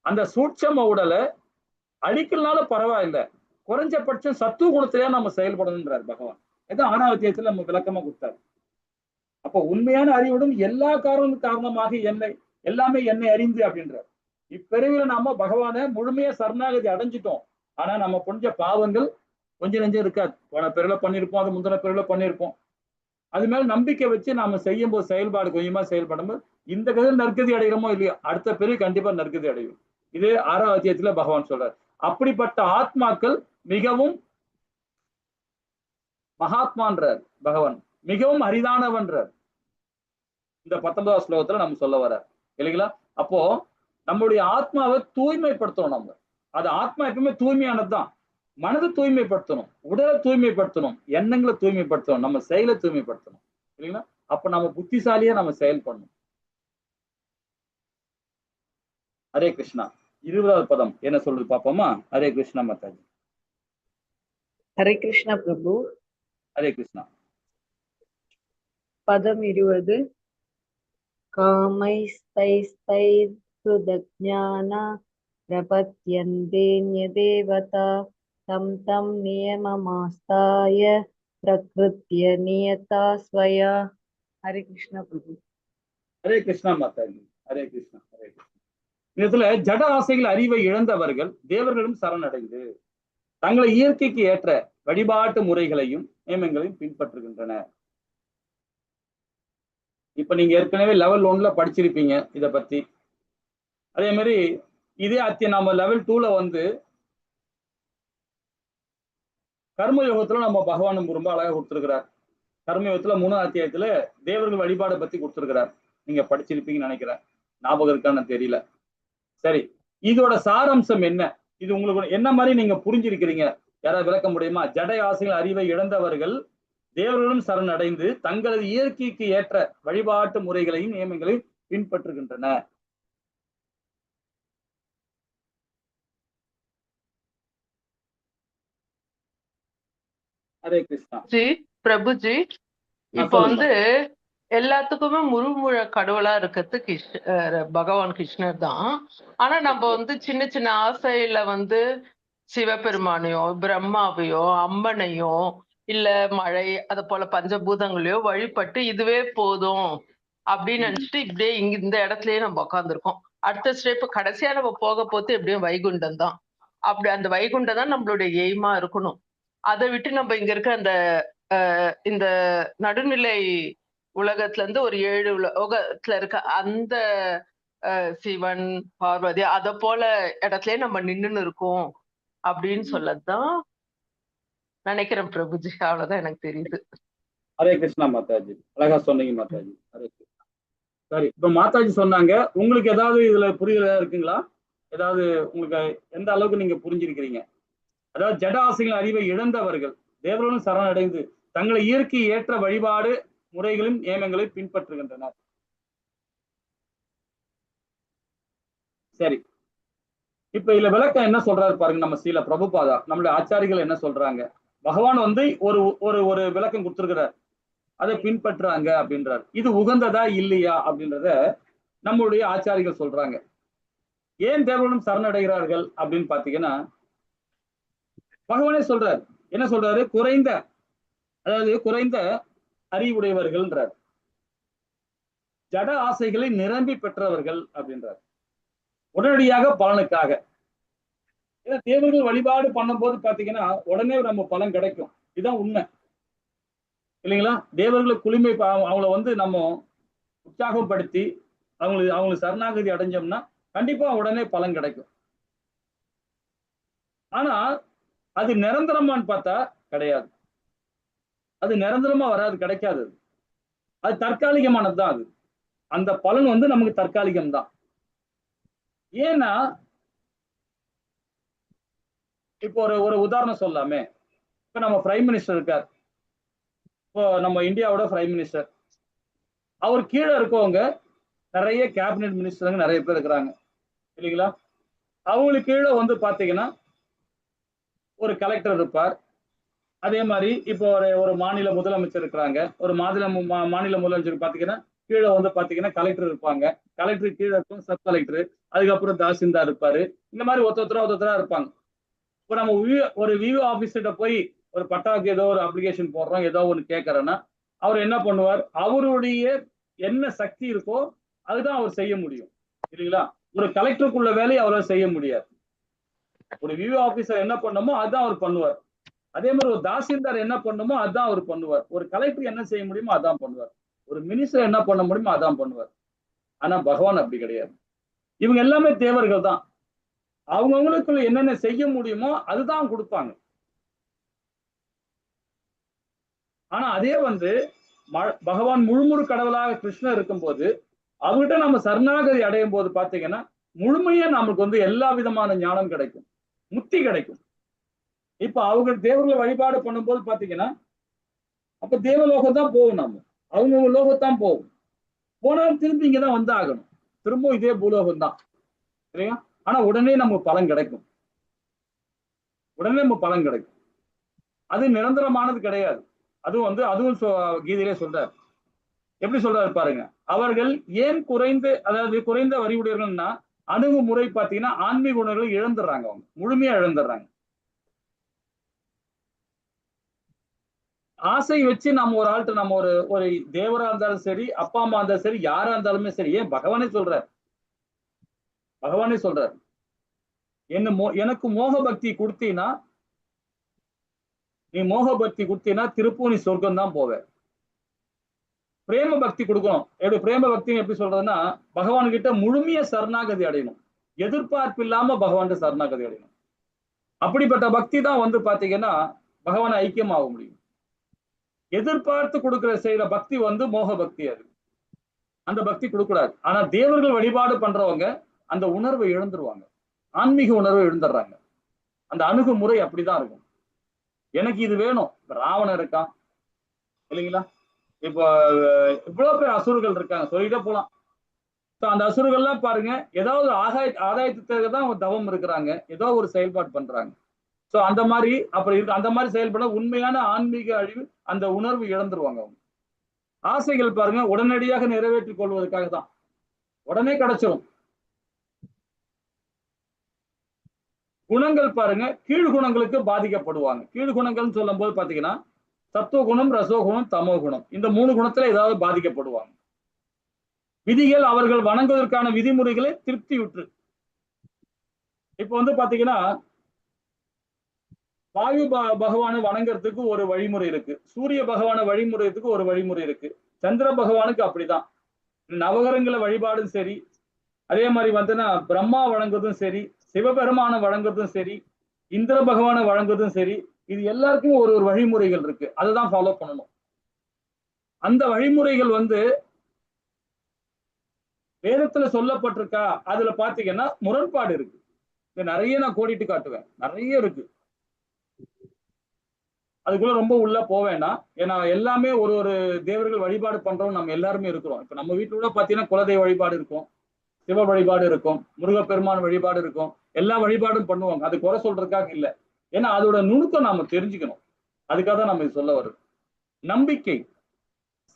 அந்த சூட்சம உடலை அழிக்கலனாலும் பரவாயில்ல, குறைஞ்சபட்சம் சத்துவ குணத்திலேயே நம்ம செயல்படணும்ன்றார் பகவான். இதான் 6வது அத்தியாயத்துல நம்ம விளக்கமா கொடுத்தாரு. அப்போ உண்மையான அறிவுடன் எல்லா காரணமாக என்னை எல்லாமே என்னை அறிந்து அப்படின்றார். இப்பிறவில நாம பகவானை முழுமையா சரணாகதி அடைஞ்சிட்டோம். ஆனா நம்ம புரிஞ்ச பாவங்கள் கொஞ்சம் நெஞ்சம் இருக்காது. போன பிறவில பண்ணியிருப்போம், அது முந்தின பிறவில பண்ணியிருப்போம். அது மேல நம்பிக்கை வச்சு நாம செய்யும் போது செயல்பாடு கொஞ்சமா செயல்படும்போது இந்த கதை நற்கதி அடைகிறோமோ இல்லையோ, அடுத்த பிறகு கண்டிப்பா நற்கதி அடையும். இது 6வது அத்தியாயத்துல பகவான் சொல்றார். அப்படிப்பட்ட ஆத்மாக்கள் மிகவும் மகாத்மான்றார் பகவான், மிகவும் அரிதானவன்றார் இந்த 19வது ஸ்லோகத்துல நம்ம சொல்ல வர இல்லைங்களா? அப்போ நம்மளுடைய ஆத்மாவை தூய்மைப்படுத்தணும். நம்ம அது ஆத்மா எப்பவுமே தூய்மையானதுதான். மனதை தூய்மைப்படுத்தணும், உடலை தூய்மைப்படுத்தணும், எண்ணங்களை தூய்மைப்படுத்தணும், நம்ம செயலை தூய்மைப்படுத்தணும் இல்லைங்களா? அப்ப நம்ம புத்திசாலியா நம்ம செயல்படணும். ஹரே கிருஷ்ணா. 20வது பதம் என்ன சொல்றது பாப்போமா? ஹரே கிருஷ்ணா மாதாஜி. ஹரே கிருஷ்ணா பிரபு. ஹரே கிருஷ்ணா. பதம் 20. காமைஸ்தைஸ்தைர்ஹ்ருதஜ்ஞான பிரபத்யந்தேன்யதேவதா தம் தம் நியமமாஸ்தாய பிரகிருத்ய நியதா ஸ்வயா. ஹரே கிருஷ்ணா பிரபு. ஹரே கிருஷ்ணா மாதாஜி. ஹரே கிருஷ்ணா. ஹரே கிருஷ்ணா. இதுல ஜட ஆசைகள் அறிவை இழந்தவர்கள் தேவர்களும் சரணடைந்து தங்களை இயற்கைக்கு ஏற்ற வழிபாட்டு முறைகளையும் நியமங்களையும் பின்பற்றுகின்றனர். இப்ப நீங்க ஏற்கனவே லெவல் 1ல படிச்சிருப்பீங்க இத பத்தி. அதே மாதிரி இதே நம்ம லெவல் 2ல வந்து கர்மயோகத்துல நம்ம பகவான் ரொம்ப அழகா கொடுத்திருக்கிறார். கர்மயோகத்துல 3வது அத்தியாயத்துல தேவர்கள் வழிபாடை பத்தி கொடுத்திருக்கிறார். நீங்க படிச்சிருப்பீங்கன்னு நினைக்கிறேன், ஞாபகம் இருக்கான்னு தெரியல. சரி, இதோட சாராம்சம் என்ன? இது உங்களுக்கு என்ன மாதிரி நீங்க புரிஞ்சிருக்கிறீங்க? யாராவது விளக்க முடியுமா? ஜடை ஆசைகள் அறிவை இழந்தவர்கள் தேவர்களும் சரணடைந்து தங்களது இயற்கைக்கு ஏற்ற வழிபாட்டு முறைகளையும் நியமங்களையும் பின்பற்றுகின்றன. ஹரே கிருஷ்ணா. பிரபுஜி, இப்ப வந்து எல்லாத்துக்குமே முழுமுழ கடவுளா இருக்கிறது பகவான் கிருஷ்ணர் தான். ஆனா நம்ம வந்து சின்ன சின்ன ஆசையில வந்து சிவபெருமானையோ, பிரம்மாவையோ, அம்மனையோ, இல்ல மழை, அது போல பஞ்சபூதங்களையோ வழிபட்டு இதுவே போதும் அப்படின்னு நினைச்சிட்டு இப்படியே இந்த இடத்துலயே நம்ம உட்காந்துருக்கோம். அடுத்த ஸ்டெப் கடைசியா நம்ம போக போது எப்படியும் வைகுண்டம் தான். அப்படி அந்த வைகுண்டம் தான் நம்மளுடைய எய்மா இருக்கணும். அதை விட்டு நம்ம இங்க இருக்க அந்த இந்த நடுநிலை உலகத்துல இருந்து ஒரு 7 உலகத்துல இருக்க அந்த சிவன், பார்வதி அத போல இடத்துலயே நம்ம நின்னுன்னு இருக்கோம் அப்படின்னு சொல்லதான் நினைக்கிறேன் பிரபுஜி. அவ்வளவுதான் எனக்கு தெரியுது. ஹரே கிருஷ்ணா மாதாஜி, அழகா சொன்னீங்க மாதாஜி. ஹரே கிருஷ்ணா. சரி, இப்ப மாதாஜி சொன்னாங்க, உங்களுக்கு ஏதாவது இதுல புரியல இருக்குங்களா? ஏதாவது உங்களுக்கு எந்த அளவுக்கு நீங்க புரிஞ்சிருக்கிறீங்க? அதாவது ஜட ஆசைகளின் அறிவை இழந்தவர்கள் தேவர்களும் சரணடைந்து தங்களை இயற்கை ஏற்ற வழிபாடு முறைகளும் நியமங்களை பின்பற்றுகின்றனர். சரி, இப்ப இதுல விளக்கம் என்ன சொல்றாரு பாருங்க. நம்ம ஸ்ரீல பிரபுபாதா, நம்மளுடைய ஆச்சாரிகள் என்ன சொல்றாங்க? பகவான் வந்து ஒரு ஒரு ஒரு விளக்கம் கொடுத்திருக்கிறார், அதை பின்பற்றுறாங்க அப்படின்றார். இது உகந்ததா இல்லையா அப்படின்றத நம்மளுடைய ஆச்சாரிகள் சொல்றாங்க. ஏன் தேவர்களும் சரணடைகிறார்கள் அப்படின்னு பாத்தீங்கன்னா, பகவானே சொல்றார். என்ன சொல்றாரு? குறைந்த அறிவுடையவர்கள்ன்றார், ஜட ஆசைகளை நிரம்பி பெற்றவர்கள் அப்படின்றார், உடனடியாக பலனுக்காக. ஏன்னா தேவர்கள் வழிபாடு பண்ணும் போது பாத்தீங்கன்னா உடனே நம்ம பலன் கிடைக்கும். இதுதான் உண்மை இல்லைங்களா? தேவர்களை குளிமை அவங்கள வந்து நம்ம உற்சாகப்படுத்தி அவங்களுக்கு சரணாகதி அடைஞ்சோம்னா கண்டிப்பா உடனே பலன் கிடைக்கும். ஆனா அது நிரந்தரமான்னு பார்த்தா கிடையாது. அது நிரந்தரமா வராது, கிடைக்காது. அது தற்காலிகமானது தான். அது அந்த பலன் வந்து நமக்கு தற்காலிகம் தான். ஏன்னா இப்போ ஒரு உதாரணம் சொல்லாமே. இப்ப நம்ம பிரைம் மினிஸ்டர் இருக்கார். இப்போ நம்ம இந்தியாவோட பிரைம் மினிஸ்டர், அவர் கீழே இருக்கவங்க நிறைய கேபினெட் மினிஸ்டருங்க நிறைய பேர் இருக்கிறாங்க இல்லைங்களா? அவங்களுக்கு கீழே வந்து பாத்தீங்கன்னா ஒரு கலெக்டர் இருப்பார். அதே மாதிரி இப்போ ஒரு மாநில முதலமைச்சர் இருக்கிறாங்க. ஒரு மாநில முதலமைச்சர் பாத்தீங்கன்னா கீழே வந்து பாத்தீங்கன்னா கலெக்டர் இருப்பாங்க. கலெக்டர் கீழே இருக்கும் சப் கலெக்டர், அதுக்கப்புறம் தாசில்தார் இருப்பாரு. இந்த மாதிரி ஒருத்தரா இருப்பாங்க. இப்போ நம்ம ஒரு வியூ ஆபீஸ்கிட்ட போய் ஒரு பட்டாவுக்கு ஏதோ ஒரு அப்ளிகேஷன் போடுறோம், ஏதோ ஒன்று கேட்கறோன்னா அவர் என்ன பண்ணுவார்? அவருடைய என்ன சக்தி இருக்கோ அதுதான் அவர் செய்ய முடியும் இல்லைங்களா? ஒரு கலெக்டருக்குள்ள வேலையை அவரால் செய்ய முடியாது. ஒரு வியூ ஆபீசர் என்ன பண்ணுமோ அதுதான் அவர் பண்ணுவார். அதே மாதிரி ஒரு தாசில்தார் என்ன பண்ணுமோ அதுதான் அவர் பண்ணுவார். ஒரு கலெக்டர் என்ன செய்ய முடியுமோ அதான் பண்ணுவார். ஒரு மினிஸ்டர் என்ன பண்ண முடியுமோ அதான் பண்ணுவார். ஆனா பகவான் அப்படி கிடையாது. இவங்க எல்லாமே தேவர்கள் தான். அவங்கவுங்களுக்குள்ள என்னென்ன செய்ய முடியுமோ அதுதான் கொடுப்பாங்க. ஆனா அதே வந்து பகவான் முழுமுழு கடவுளாக கிருஷ்ணர் இருக்கும்போது அவர்கிட்ட நம்ம சரணாகதி அடையும் போது பாத்தீங்கன்னா முழுமையா நமக்கு வந்து எல்லா விதமான ஞானம் கிடைக்கும், முக்தி கிடைக்கும். இப்ப அவங்க தேவர்களை வழிபாடு பண்ணும்போது பாத்தீங்கன்னா அப்ப தேவலோகம் தான் போகும். நம்ம அவங்கவுங்க லோகத்தான் போகும். போனாலும் திரும்பி இங்கதான் வந்து ஆகணும். திரும்பவும் இதே பூலோகம் தான் சரியா? ஆனா உடனே நமக்கு பலன் கிடைக்கும். உடனே நம்ம பலன் கிடைக்கும். அது நிரந்தரமானது கிடையாது. அதுவும் கீதையிலே சொல்றாரு. எப்படி சொல்றாரு பாருங்க. அவர்கள் ஏன் குறைந்த அறிவுடையவர்கள்னா அணுகுமுறை பாத்தீங்கன்னா ஆன்மீக உணர்வுகளை இழந்துடுறாங்க. அவங்க முழுமையா இழந்துடுறாங்க. ஆசை வச்சு நம்ம ஒரு ஆள்கிட்ட நம்ம ஒரு தேவரா இருந்தாலும் சரி, அப்பா அம்மா இருந்தாலும் சரி, யாரா இருந்தாலுமே சரி, ஏன் பகவானே சொல்றாரு எனக்கு மோக பக்தி கொடுத்தீங்கன்னா திருப்பூர் நீ சொர்க்கம் தான் போவ. பிரேம பக்தி கொடுக்கணும். எப்படி பிரேம பக்தி எப்படி சொல்றதுன்னா பகவான் கிட்ட முழுமைய சரணாகதி அடையணும். எதிர்பார்ப்பு இல்லாம பகவான் சரணாகதி அடையணும். அப்படிப்பட்ட பக்தி தான் வந்து பாத்தீங்கன்னா பகவானை ஐக்கியமாக முடியும். எதிர்பார்த்து செய்யற பக்தி வந்து மோக பக்தி. அது அந்த பக்தி கொடுக்கூடாது. ஆனா தேவர்கள் வழிபாடு பண்றவங்க அந்த உணர்வை இழந்துருவாங்க, ஆன்மீக உணர்வை இழந்துடுறாங்க. அந்த அணுகுமுறை அப்படிதான் இருக்கும். எனக்கு இது வேணும். ராவணன் இருக்கான் இல்லைங்களா? இப்போ இவ்வளவு பேர் அசுரர்கள் இருக்காங்க, சொல்லிட்டே போலாம். அந்த அசுரர்கள்லாம் பாருங்க, ஏதாவது ஆதாயத்துக்காக தான் அவங்க தவம் இருக்கிறாங்க, ஏதோ ஒரு செயல்பாடு பண்றாங்க. சோ அந்த மாதிரி அந்த மாதிரி செயல்பட உண்மையான ஆன்மீக அழிவு அந்த உணர்வு இழந்துருவாங்க. அவங்க ஆசைகள் பாருங்க உடனடியாக நிறைவேற்றிக் கொள்வதற்காக தான், உடனே கிடைச்சிடும். குணங்கள் பாருங்க கீழ் குணங்களுக்கு பாதிக்கப்படுவாங்க. கீழ் குணங்கள் சொல்லும் போது பாத்தீங்கன்னா சத்துவ குணம், ரசோகுணம், தமோ குணம், இந்த 3 குணத்துல ஏதாவது பாதிக்கப்படுவாங்க. விதிகள் அவர்கள் வணங்குவதற்கான விதிமுறைகளை திருப்தியுற்று. இப்ப வந்து பாத்தீங்கன்னா வாயு பகவானை வணங்குறதுக்கு ஒரு வழிமுறை இருக்கு, சூரிய பகவானை வழிமுறைக்கு ஒரு வழிமுறை இருக்கு, சந்திர பகவானுக்கு அப்படிதான். நவகரங்களை வழிபாடும் சரி, அதே மாதிரி வந்துன்னா பிரம்மா வழங்குவதும் சரி, சிவபெருமான வழங்குவதும் சரி, இந்திர பகவானை வழங்குவதும் சரி, இது எல்லாருக்கும் ஒரு வழிமுறைகள் இருக்கு. அதுதான் ஃபாலோ பண்ணணும். அந்த வழிமுறைகள் வந்து வேதத்துல சொல்லப்பட்டிருக்கா? அதுல பாத்தீங்கன்னா முரண்பாடு இருக்கு. நிறைய நான் கோடிட்டு காட்டுவேன், நிறைய இருக்கு. அதுக்குள்ள ரொம்ப உள்ள போவேன்னா, ஏன்னா எல்லாமே ஒரு ஒரு தேவர்கள் வழிபாடு பண்றோம், நம்ம எல்லாருமே இருக்கிறோம். இப்ப நம்ம வீட்டுல கூட பாத்தீங்கன்னா குலதெய்வ வழிபாடு இருக்கும், சிவ வழிபாடு இருக்கும், முருகப்பெருமான் வழிபாடு இருக்கும், எல்லா வழிபாடும் பண்ணுவாங்க. அது குறை சொல்றதுக்காக இல்லை, ஏன்னா அதோட நுணுக்கம் நாம தெரிஞ்சுக்கணும். அதுக்காக தான் நம்ம இது சொல்ல வருது. நம்பிக்கை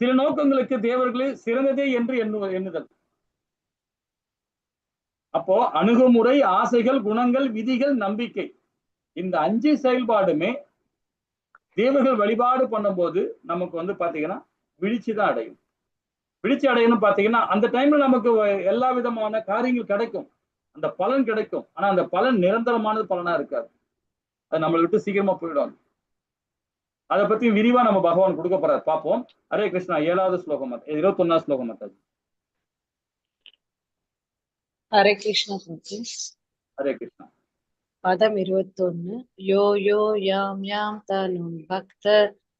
சில நோக்கங்களுக்கு தேவர்களே சிறந்ததே என்று எண்ணுதல். அப்போ அணுகுமுறை, ஆசைகள், குணங்கள், விதிகள், நம்பிக்கை, இந்த 5 செயல்பாடுமே தேவர்கள் வழிபாடு பண்ணும்போது நமக்கு வந்து பாத்தீங்கன்னா விழிச்சு தான் அடையும். விழிச்சு அடையணும் பாத்தீங்கன்னா அந்த டைம்ல நமக்கு எல்லா விதமான காரியங்கள் கிடைக்கும், அந்த பலன் கிடைக்கும். ஆனா அந்த பலன் நிரந்தரமானது பலனா இருக்காது, அது நம்மளை விட்டு சீக்கிரமா போயிடும். அதை பத்தி விரிவா நம்ம பகவான் கொடுக்க போறாரு, பார்ப்போம். ஹரே கிருஷ்ணா. 7வது ஸ்லோகம், 21வது ஸ்லோகம். ஹரே கிருஷ்ணா. ஹரே கிருஷ்ணா. பதம் 21. யோ யோ யாம் யாம் தனும் பக்த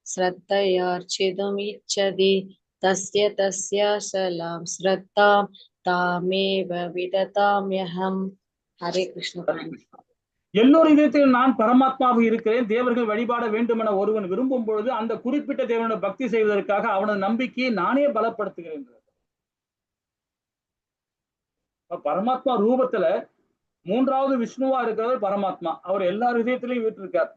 ஸ்ரத்தையார்ச்சிதும் இச்சதி தஸ்ய தஸ்ய சலாம் ஸ்ரத்தாம் தாமேவ விததாம்யஹம். ஹரே கிருஷ்ணா. எல்லோரும் இதயத்தில் நான் பரமாத்மாவாக இருக்கிறேன், தேவர்கள் வழிபாட வேண்டும் என ஒருவன் விரும்பும் பொழுது அந்த குறிப்பிட்ட தேவனை பக்தி செய்வதற்காக அவனது நம்பிக்கையை நானே பலப்படுத்துகிறேன். பரமாத்மா ரூபத்துல 3வது விஷ்ணுவா இருக்கிறவர் பரமாத்மா, அவர் எல்லா இதயத்திலையும் வீட்டிருக்கார்.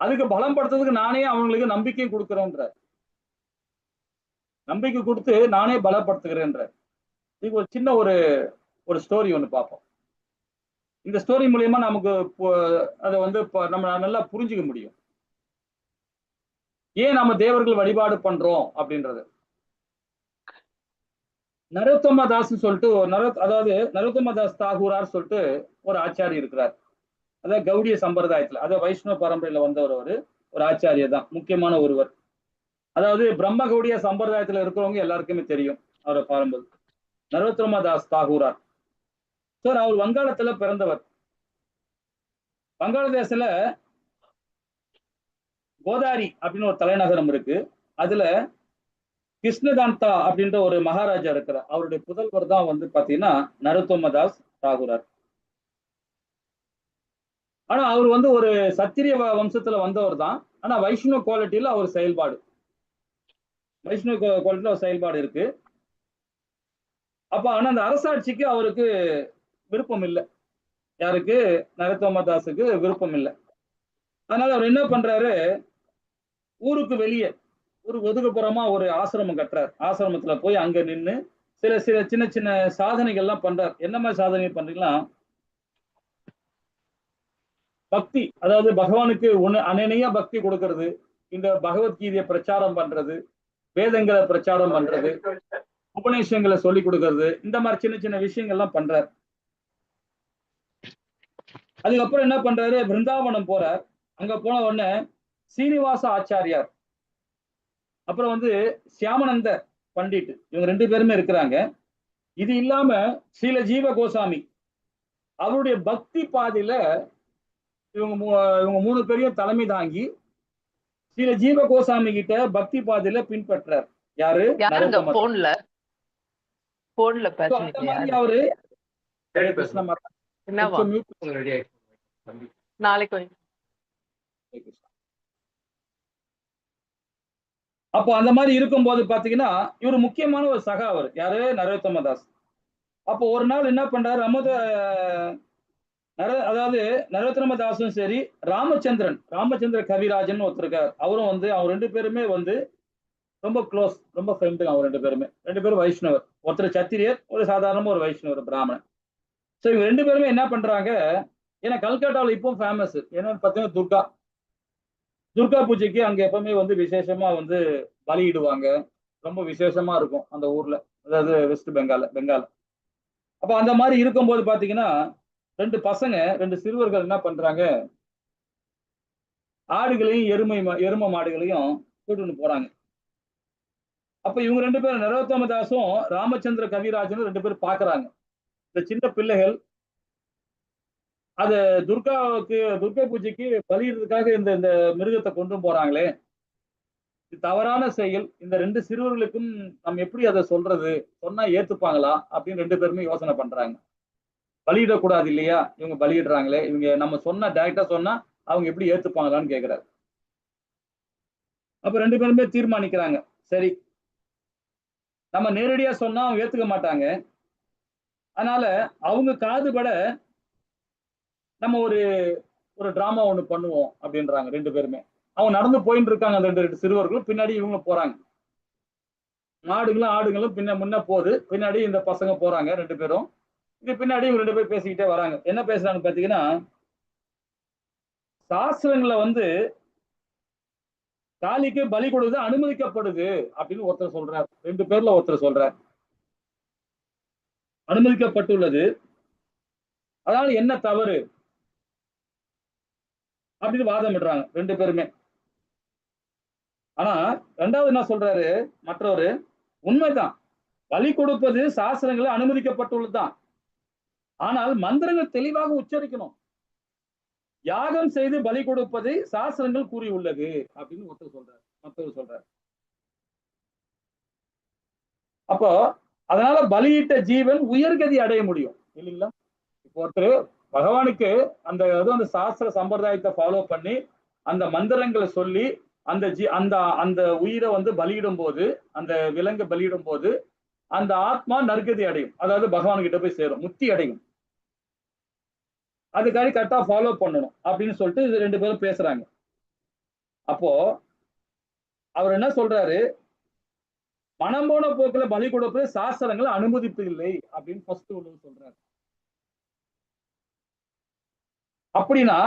அதுக்கு பலம் படுத்துறதுக்கு நானே அவங்களுக்கு நம்பிக்கை கொடுக்கிறேன்ற, நம்பிக்கை கொடுத்து நானே பலப்படுத்துகிறேன்ற. இதுக்கு ஒரு சின்ன ஒரு ஸ்டோரி ஒண்ணு பார்ப்போம். இந்த ஸ்டோரி மூலியமா நமக்கு அதை வந்து நம்ம நல்லா புரிஞ்சுக்க முடியும், ஏன் நம்ம தேவர்கள் வழிபாடு பண்றோம் அப்படின்றது. நரோத்தம தாஸ் சொல்லிட்டு அதாவது நரோத்தம தாஸ் தாகூரார் சொல்லிட்டு ஒரு ஆச்சாரி இருக்கிறார். அதாவது கௌடிய சம்பிரதாயத்துல, அதாவது வைஷ்ணவ பரம்பரையில வந்தவர், ஒரு ஆச்சாரியர் தான், முக்கியமான ஒருவர். அதாவது பிரம்ம கௌடிய சம்பிரதாயத்துல இருக்கிறவங்க எல்லாருக்குமே தெரியும் அவரை பாரும்போது. நரோத்தம தாஸ் தாகூரார் சார், அவர் வங்காளத்துல பிறந்தவர். வங்காளதேசத்துல கோதாரி அப்படின்னு ஒரு தலைநகரம் இருக்கு. அதுல கிருஷ்ணகாந்தா அப்படின்ற ஒரு மகாராஜா இருக்கிறார். அவருடைய புதல்வர் தான் வந்து பாத்தீங்கன்னா நரோத்தம தாஸ் தாகூரார். ஆனா அவர் வந்து ஒரு சத்திரிய வம்சத்துல வந்தவர் தான். ஆனா வைஷ்ணவ குவாலிட்டியில அவர் செயல்பாடு, வைஷ்ணவ குவாலிட்டியில அவர் செயல்பாடு இருக்கு. அப்ப ஆனா அந்த அரசாட்சிக்கு அவருக்கு விருப்பம் இல்லை. யாருக்கு? நரோத்தம தாஸுக்கு விருப்பம் இல்லை. அதனால அவர் என்ன பண்றாரு, ஊருக்கு வெளியே ஒரு ஒதுக்குப்புறமா ஒரு ஆசிரமம் கட்டுறார். ஆசிரமத்துல போய் அங்க நின்று சில சின்ன சின்ன சாதனைகள்லாம் பண்றார். என்ன மாதிரி சாதனை பண்றீங்களா? பக்தி, அதாவது பகவானுக்கு அனநியா பக்தி கொடுக்கறது, இந்த பகவத்கீதையை பிரச்சாரம் பண்றது, வேதங்களை பிரச்சாரம் பண்றது, உபநிஷங்களை சொல்லி கொடுக்கறது, இந்த மாதிரி சின்ன சின்ன விஷயங்கள்லாம் பண்றார். அதுக்கப்புறம் என்ன பண்றாரு, பிருந்தாவனம் போறார். அங்க போன உடனே சீனிவாச ஆச்சாரியார், அப்புறம் வந்து சியாமனந்த பண்டிட், இவங்க 2 பேருமே இருக்கிறாங்க. இது இல்லாம ஸ்ரீல ஜீவ கோசாமி, அவருடைய பக்தி பாதையில இவங்க 3 பேரையும் தலைமை தாங்கி ஸ்ரீல ஜீவ கோசாமி கிட்ட பக்தி பாதையில பின்பற்றார். யாரு? போன்ல அவரு நாளைக்கு. அப்போ அந்த மாதிரி இருக்கும்போது பாத்தீங்கன்னா இவர் முக்கியமான ஒரு சகா. அவர் யாரு? நரோத்தம தாஸ். அப்போ ஒரு நாள் என்ன பண்றாரு, அதாவது நரோத்தம தாஸும் சரி, ராமச்சந்திர கவிராஜன் ஒருத்தர் இருக்கார். அவரும் வந்து அவங்க 2 பேருமே வந்து ரொம்ப க்ளோஸ், ரொம்ப ஃப்ரெண்டு. அவங்க 2 பேரும் வைஷ்ணவர். ஒருத்தர் சத்திரியர், ஒரு சாதாரண ஒரு வைஷ்ணவர் பிராமணன். ஸோ இவங்க 2 பேருமே என்ன பண்றாங்க, ஏன்னா கல்கட்டாவில் இப்போ ஃபேமஸ் என்னன்னு பார்த்தீங்கன்னா துர்கா பூஜைக்கு அங்க எப்பவுமே வந்து விசேஷமா வந்து பலியிடுவாங்க. ரொம்ப விசேஷமா இருக்கும் அந்த ஊர்ல, அதாவது வெஸ்ட் பெங்கால். அப்ப அந்த மாதிரி இருக்கும்போது பாத்தீங்கன்னா 2 சிறுவர்கள் என்ன பண்றாங்க, ஆடுகளையும் எரும மாடுகளையும் கூட்டுன்னு போறாங்க. அப்ப இவங்க 2 பேரும், நரோத்தம தாஸும் ராமச்சந்திர கவிராஜனும் 2 பேரும் பாக்குறாங்க, இந்த சின்ன பிள்ளைகள் அத துர்கா பூஜைக்கு பலியிடுறதுக்காக இந்த மிருகத்தை கொண்டு போறாங்களே, இது தவறான செயல். இந்த 2 சிறுவர்களுக்கும் நம்ம எப்படி அதை சொல்றது, சொன்னா ஏத்துப்பாங்களா அப்படின்னு 2 பேருமே யோசனை பண்றாங்க. பலியிடக்கூடாது இல்லையா, இவங்க பலியிடுறாங்களே, இவங்க நம்ம சொன்னா டைரக்டா சொன்னா அவங்க எப்படி ஏத்துப்பாங்களான்னு கேக்குறாரு. அப்ப 2 பேருமே தீர்மானிக்கிறாங்க, சரி நம்ம நேரடியா சொன்னா அவங்க ஏத்துக்க மாட்டாங்க, அதனால அவங்க காதுபட நம்ம ஒரு ஒரு டிராமா ஒண்ணு பண்ணுவோம் அப்படின்றாங்க 2 பேருமே. அவங்க நடந்து போயிட்டு இருக்காங்க, அந்த 2 சிறுவர்களும் பின்னாடி இவங்க போறாங்க. மாடுகளும் ஆடுகளும் முன்ன போகுது, பின்னாடி இந்த பசங்க போறாங்க 2 பேரும். இது பின்னாடி இவங்க 2 பேரும் பேசிக்கிட்டே வராங்க. என்ன பேசுறாங்க பாத்தீங்கன்னா, சாஸ்திரங்களை வந்து காளிக்கு பலி கொடுத்து அனுமதிக்கப்படுது அப்படின்னு ஒருத்தர் சொல்றார். 2 பேர்ல ஒருத்தர் சொல்றார் அனுமதிக்கப்பட்டுள்ளது, அதனால என்ன தவறு அப்படின்னு வாதமிடுறாங்க 2 பேருமே. ஆனா 2வது என்ன சொல்றாரு மற்றவரு, உண்மைதான் பலி கொடுப்பது சாஸ்திரங்களில் அனுமதிக்கப்பட்டுள்ளதுதான், ஆனால் மந்திரங்கள் தெளிவாக உச்சரிக்கணும். யாகம் செய்து பலி கொடுப்பதை சாஸ்திரங்கள் கூறியுள்ளது அப்படின்னு ஒருத்தர் சொல்றாரு, மற்றவர் சொல்றாரு. அப்போ அதனால பலியிட்ட ஜீவன் உயர்கதி அடைய முடியும் இல்லைங்களா. இப்போ ஒருத்தர் பகவானுக்கு அந்த அந்த சாஸ்திர சம்பிரதாயத்தை ஃபாலோ பண்ணி அந்த மந்திரங்களை சொல்லி அந்த அந்த அந்த உயிரை வந்து பலியிடும் போது, அந்த விலங்கு பலியிடும் போது அந்த ஆத்மா நற்கதி அடையும், அதாவது பகவான் கிட்ட போய் சேரும், முக்தி அடையும். அதுக்காக கரெக்டா ஃபாலோ பண்ணணும் அப்படின்னு சொல்லிட்டு 2 பேரும் பேசுறாங்க. அப்போ அவர் என்ன சொல்றாரு, மனம் போன போக்குல பலி கொடுப்பது சாஸ்திரங்கள் அனுமதிப்பு இல்லை அப்படின்னு ஃபர்ஸ்ட் உள்ளவர் சொல்றாரு. அப்படின்னா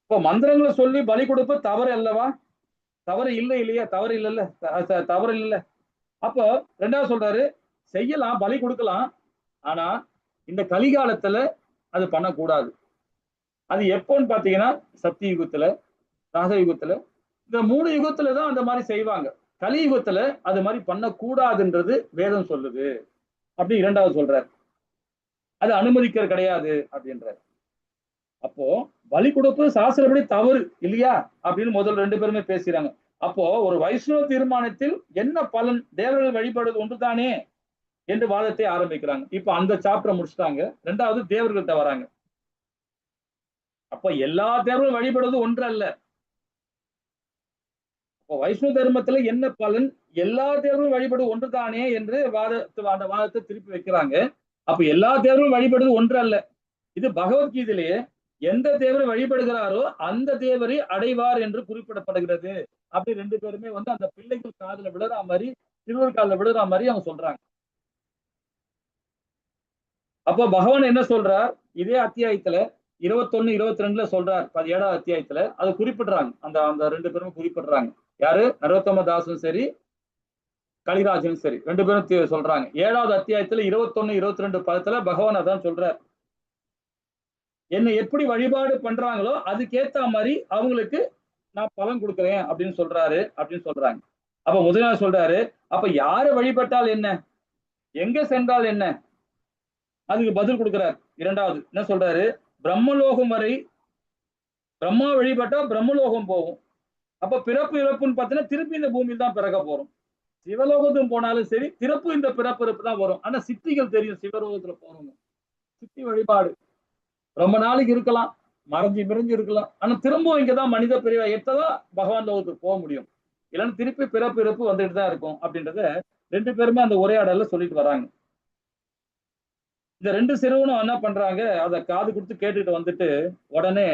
இப்போ மந்திரங்களை சொல்லி பலி கொடுப்பது தவறு அல்லவா, தவறு இல்லை இல்லையா, தவறு இல்லைல்ல, தவறு இல்ல. அப்போ 2வது சொல்றாரு, செய்யலாம் பலி கொடுக்கலாம், ஆனா இந்த கலிகாலத்துல அது பண்ணக்கூடாது. அது எப்போன்னு பாத்தீங்கன்னா சத்திய யுகத்துல, ராக யுகத்துல, இந்த 3 யுகத்துலதான் அந்த மாதிரி செய்வாங்க. கலியுகத்துல அது மாதிரி பண்ணக்கூடாதுன்றது வேதம் சொல்லுது அப்படி 2வது சொல்றாரு. அது அனுமதிக்கிறது கிடையாது அப்படின்றாரு. அப்போ பலி கொடுப்பது சாஸ்திரப்படி தவறு இல்லையா அப்படின்னு முதல் 2 பேருமே பேசுறாங்க. அப்போ ஒரு வைஷ்ணவ தீர்மானத்தில் என்ன பலன், தேவர்கள் வழிபடுவது ஒன்றுதானே என்று வாதத்தை ஆரம்பிக்கிறாங்க. இப்ப அந்த சாப்டரை முடிச்சுட்டாங்க. 2வது தேவர்கள்ட்ட வராங்க. அப்ப எல்லா தேவர்களும் வழிபடுவது ஒன்று அல்ல. இப்போ வைஷ்ணவ தர்மத்துல என்ன பலன், எல்லா தேவர்களும் வழிபடுவது ஒன்றுதானே என்று அந்த வாதத்தை திருப்பி வைக்கிறாங்க. அப்ப எல்லா தேவர்களும் வழிபடுவது ஒன்று அல்ல. இது பகவத்கீதையிலேயே எந்த தேவரை வழிபடுகிறாரோ அந்த தேவரை அடைவார் என்று குறிப்பிடப்படுகிறது. அப்படி 2 பேருமே வந்து அந்த பிள்ளைகள் காதுல விழுற மாதிரி, சிறுவர் காதுல விழுற மாதிரி அவங்க சொல்றாங்க. அப்போ பகவான் என்ன சொல்றார், இதே அத்தியாயத்துல 21, 22 சொல்றார், 17வது அத்தியாயத்துல அதை குறிப்பிடுறாங்க. அந்த அந்த 2 பேரும் குறிப்பிடுறாங்க. யாரு, நரோத்தம தாசும் சரி, கலிராஜனும் சரி, 2 பேரும் சொல்றாங்க. 7வது அத்தியாயத்துல 21, 22 பதத்துல பகவான் அதான் சொல்றார், என்னை எப்படி வழிபாடு பண்றாங்களோ அதுக்கேத்த மாதிரி அவங்களுக்கு நான் பலன் கொடுக்குறேன் அப்படின்னு சொல்றாரு அப்படின்னு சொல்றாங்க. அப்ப முதலாவது சொல்றாரு, அப்ப யாரை வழிபட்டால் என்ன, எங்க சென்றால் என்ன, அதுக்கு பதில் கொடுக்கிறார். 2வது என்ன சொல்றாரு, பிரம்மலோகம் வரை பிரம்மா வழிபட்டா பிரம்மலோகம் போகும். அப்ப பிறப்பு இறப்புன்னு பார்த்தீங்கன்னா திருப்பி இந்த பூமியில் தான் பிறக்க போறோம். சிவலோகத்தும் போனாலும் சரி பிறப்பு இந்த பிறப்பு இறப்பு தான் வரும். ஆனா சித்திகள் தெரியும், சிவலோகத்துல போறோம், சித்தி வழிபாடு ரொம்ப நாளைக்கு இருக்கலாம், மறைஞ்சு மிறைஞ்சு இருக்கலாம், ஆனா திரும்பவும் இங்கதான் மனித பிரிவை ஏற்றதான் பகவான் லோகத்துக்கு போக முடியும். இல்லைன்னா திருப்பி பிறப்பு இறப்பு வந்துட்டு தான் இருக்கும் அப்படின்றத 2 பேருமே அந்த உரையாடல சொல்லிட்டு வராங்க. இந்த 2 சிறுவனும் என்ன பண்றாங்க, அதை காது கொடுத்து கேட்டுட்டு வந்துட்டு உடனே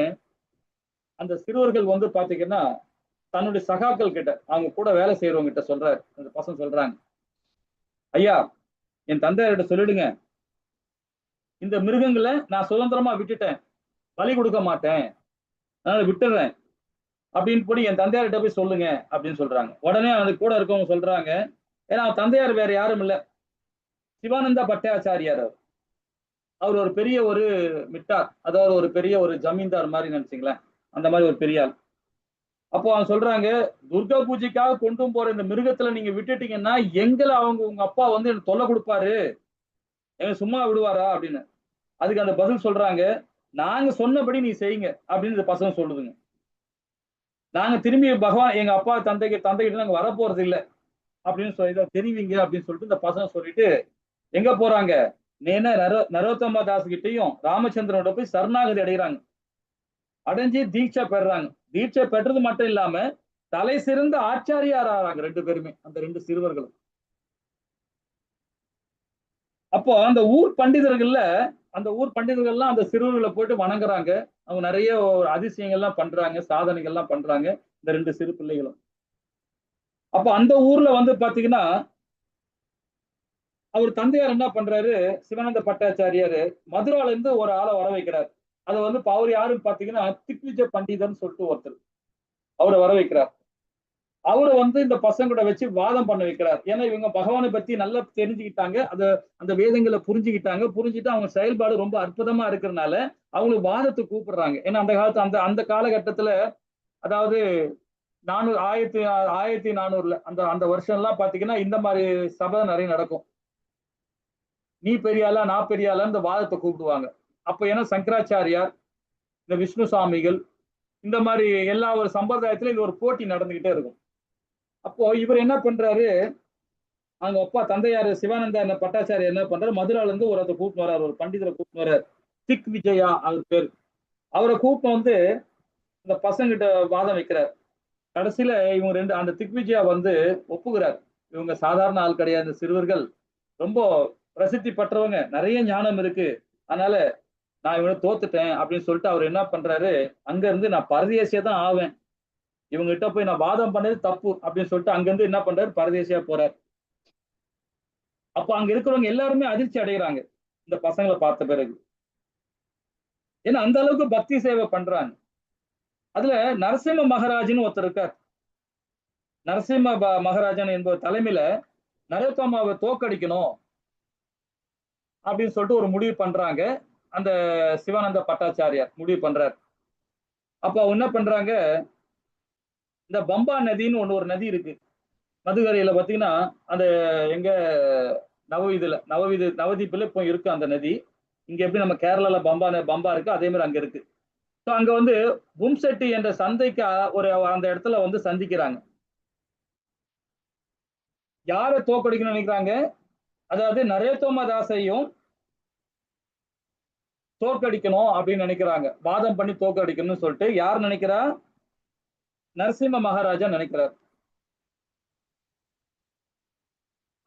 அந்த சிறுவர்கள் வந்து பாத்தீங்கன்னா தன்னுடைய சகாக்கள் கிட்ட, அவங்க கூட வேலை செய்யறவங்க கிட்ட சொல்றாரு. அந்த பசங்க சொல்றாங்க, ஐயா என் தந்தையார்கிட்ட சொல்லிடுங்க, இந்த மிருகங்களை நான் சுதந்திரமா விட்டுட்டேன், பலி கொடுக்க மாட்டேன், அதனால விட்டுறேன் அப்படின்னு போய் என் தந்தையார்கிட்ட போய் சொல்லுங்க அப்படின்னு சொல்றாங்க. உடனே அது கூட இருக்கவங்க சொல்றாங்க, ஏன்னா தந்தையார் வேற யாரும் இல்ல, சிவானந்த பட்டாச்சாரியார். அவர் ஒரு பெரிய ஒரு மிட்டார், அதாவது ஒரு பெரிய ஒரு ஜமீன்தார் மாதிரி நினைச்சீங்களேன், அந்த மாதிரி ஒரு பெரிய ஆள். அப்போ அவங்க சொல்றாங்க, துர்கா பூஜைக்காக கொண்டு போற இந்த மிருகத்துல நீங்க விட்டுட்டீங்கன்னா எங்களை உங்க அப்பா வந்து எனக்கு தொல்லை கொடுப்பாரு, எங்க சும்மா விடுவாரா அப்படின்னு. அதுக்கு அந்த பதில் சொல்றாங்க, நாங்க சொன்னபடி நீ செய்யுங்க அப்படின்னு இந்த பசங்க சொல்லுதுங்க. நாங்க திரும்பி பகவான் எங்க அப்பா தந்தைகிட்ட நாங்க வரப்போறது இல்லை அப்படின்னு சொல்லி தெரிவிங்க அப்படின்னு சொல்லிட்டு இந்த பசங்க சொல்லிட்டு எங்க போறாங்க, நேனா நரோத்தமா தாஸ் கிட்டையும் ராமச்சந்திரனோட போய் சரணாகதி அடைகிறாங்க. அடைஞ்சு தீட்சை பெறுறாங்க. தீட்சை பெற்றது மட்டும் இல்லாம தலை சிறந்த ஆச்சாரியார் ஆறாங்க ரெண்டு பேருமே, அந்த ரெண்டு சிறுவர்களும். அப்போ அந்த ஊர் பண்டிதர்கள்லாம் அந்த சிறுவர்களை போயிட்டு வணங்குறாங்க. அவங்க நிறைய அதிசயங்கள்லாம் பண்றாங்க, சாதனைகள்லாம் பண்றாங்க இந்த ரெண்டு சிறு பிள்ளைகளும். அப்ப அந்த ஊர்ல வந்து பாத்தீங்கன்னா அவர் தந்தையார் என்ன பண்றாரு, சிவானந்த பட்டாச்சாரியாரு மதுரால இருந்து ஒரு ஆளை வர வைக்கிறார். அது வந்து அவர் யாருன்னு பாத்தீங்கன்னா திக்விஜய பண்டிதர்னு சொல்லிட்டு ஒருத்தர், அவரை வர வைக்கிறார். அவரை வந்து இந்த பசங்களோட வச்சு வாதம் பண்ண வைக்கிறார். ஏன்னா இவங்க பகவானை பத்தி நல்லா தெரிஞ்சுக்கிட்டாங்க, அந்த வேதங்களை புரிஞ்சுக்கிட்டு அவங்க செயல்பாடு ரொம்ப அற்புதமா இருக்கிறதுனால அவங்களுக்கு வாதத்துக்கு கூப்பிடுறாங்க. ஏன்னா அந்த காலத்து அந்த காலகட்டத்துல, அதாவது 1400 அந்த வருஷம் எல்லாம் பாத்தீங்கன்னா இந்த மாதிரி சபை நிறைய நடக்கும். நீ பெரியாளா நான் பெரியாளா இந்த வாதத்தை கூப்பிடுவாங்க. அப்ப ஏன்னா சங்கராச்சாரியார், இந்த விஷ்ணு சுவாமிகள், இந்த மாதிரி எல்லா ஒரு சம்பிரதாயத்திலும் இது ஒரு போட்டி நடந்துகிட்டே இருக்கும். அப்போ இவர் என்ன பண்றாரு, அவங்க அப்பா தந்தையார் சிவானந்த பட்டாச்சாரியர் என்ன பண்றாரு, மதுரால இருந்து ஒருத்தர் கூப்பிட்டு வர்றாரு, ஒரு பண்டிதரை கூப்பிட்டு வர்றாரு, திக் விஜயா அவர் பேர். அவரை கூப்பிட்டு வந்து இந்த பசங்கிட்ட வாதம் வைக்கிறார். கடைசியில இவங்க ரெண்டு அந்த திக் விஜயா வந்து ஒப்புகிறார். இவங்க சாதாரண ஆள் கிடையாது, இந்த சிறுவர்கள் ரொம்ப பிரசித்தி பெற்றவங்க, நிறைய ஞானம் இருக்கு, அதனால நான் இவனை தோத்துட்டேன் அப்படின்னு சொல்லிட்டு அவர் என்ன பண்றாரு, அங்க இருந்து நான் பரதேசியா தான் ஆவேன், இவங்க கிட்ட போய் நான் வாதம் பண்ணது தப்பு அப்படின்னு சொல்லிட்டு அங்க இருந்து என்ன பண்றாரு, பரதேசியா போறார். அப்ப அங்க இருக்கிறவங்க எல்லாருமே அதிர்ச்சி அடைகிறாங்க இந்த பசங்களை பார்த்த பிறகு. ஏன்னா அந்த அளவுக்கு பக்தி சேவை பண்றாங்க. அதுல நரசிம்ம மகாராஜன் ஒருத்தர் இருக்கார். நரசிம்ம மகாராஜன் என்பவர் தலைமையில நரோத்தமாவை தோக்கடிக்கணும் அப்படின்னு சொல்லிட்டு ஒரு முடிவு பண்றாங்க. அந்த சிவானந்த பட்டாச்சாரியார் முடிவு பண்றார். அப்ப அவங்க என்ன பண்றாங்க, இந்த பம்பா நதின்னு ஒரு நதி இருக்கு மதுகரையில பாத்தீங்கன்னா, அந்த எங்க நவதீப்ல இப்போ இருக்கு அந்த நதி. இங்க எப்படி நம்ம கேரளால பம்பா இருக்கு, அதே மாதிரி அங்க இருக்கு. ஸோ அங்க வந்து பும்செட்டி என்ற சந்தைக்கு அந்த இடத்துல வந்து சந்திக்கிறாங்க. யாரை தோக்கடிக்கணும்னு நினைக்கிறாங்க, அதாவது நரோத்தம தாஸையும் தோற்கடிக்கணும் அப்படின்னு நினைக்கிறாங்க. வாதம் பண்ணி தோற்கடிக்கணும்னு சொல்லிட்டு யார் நினைக்கிறா, நரசிம்ம மகாராஜா நினைக்கிறார்.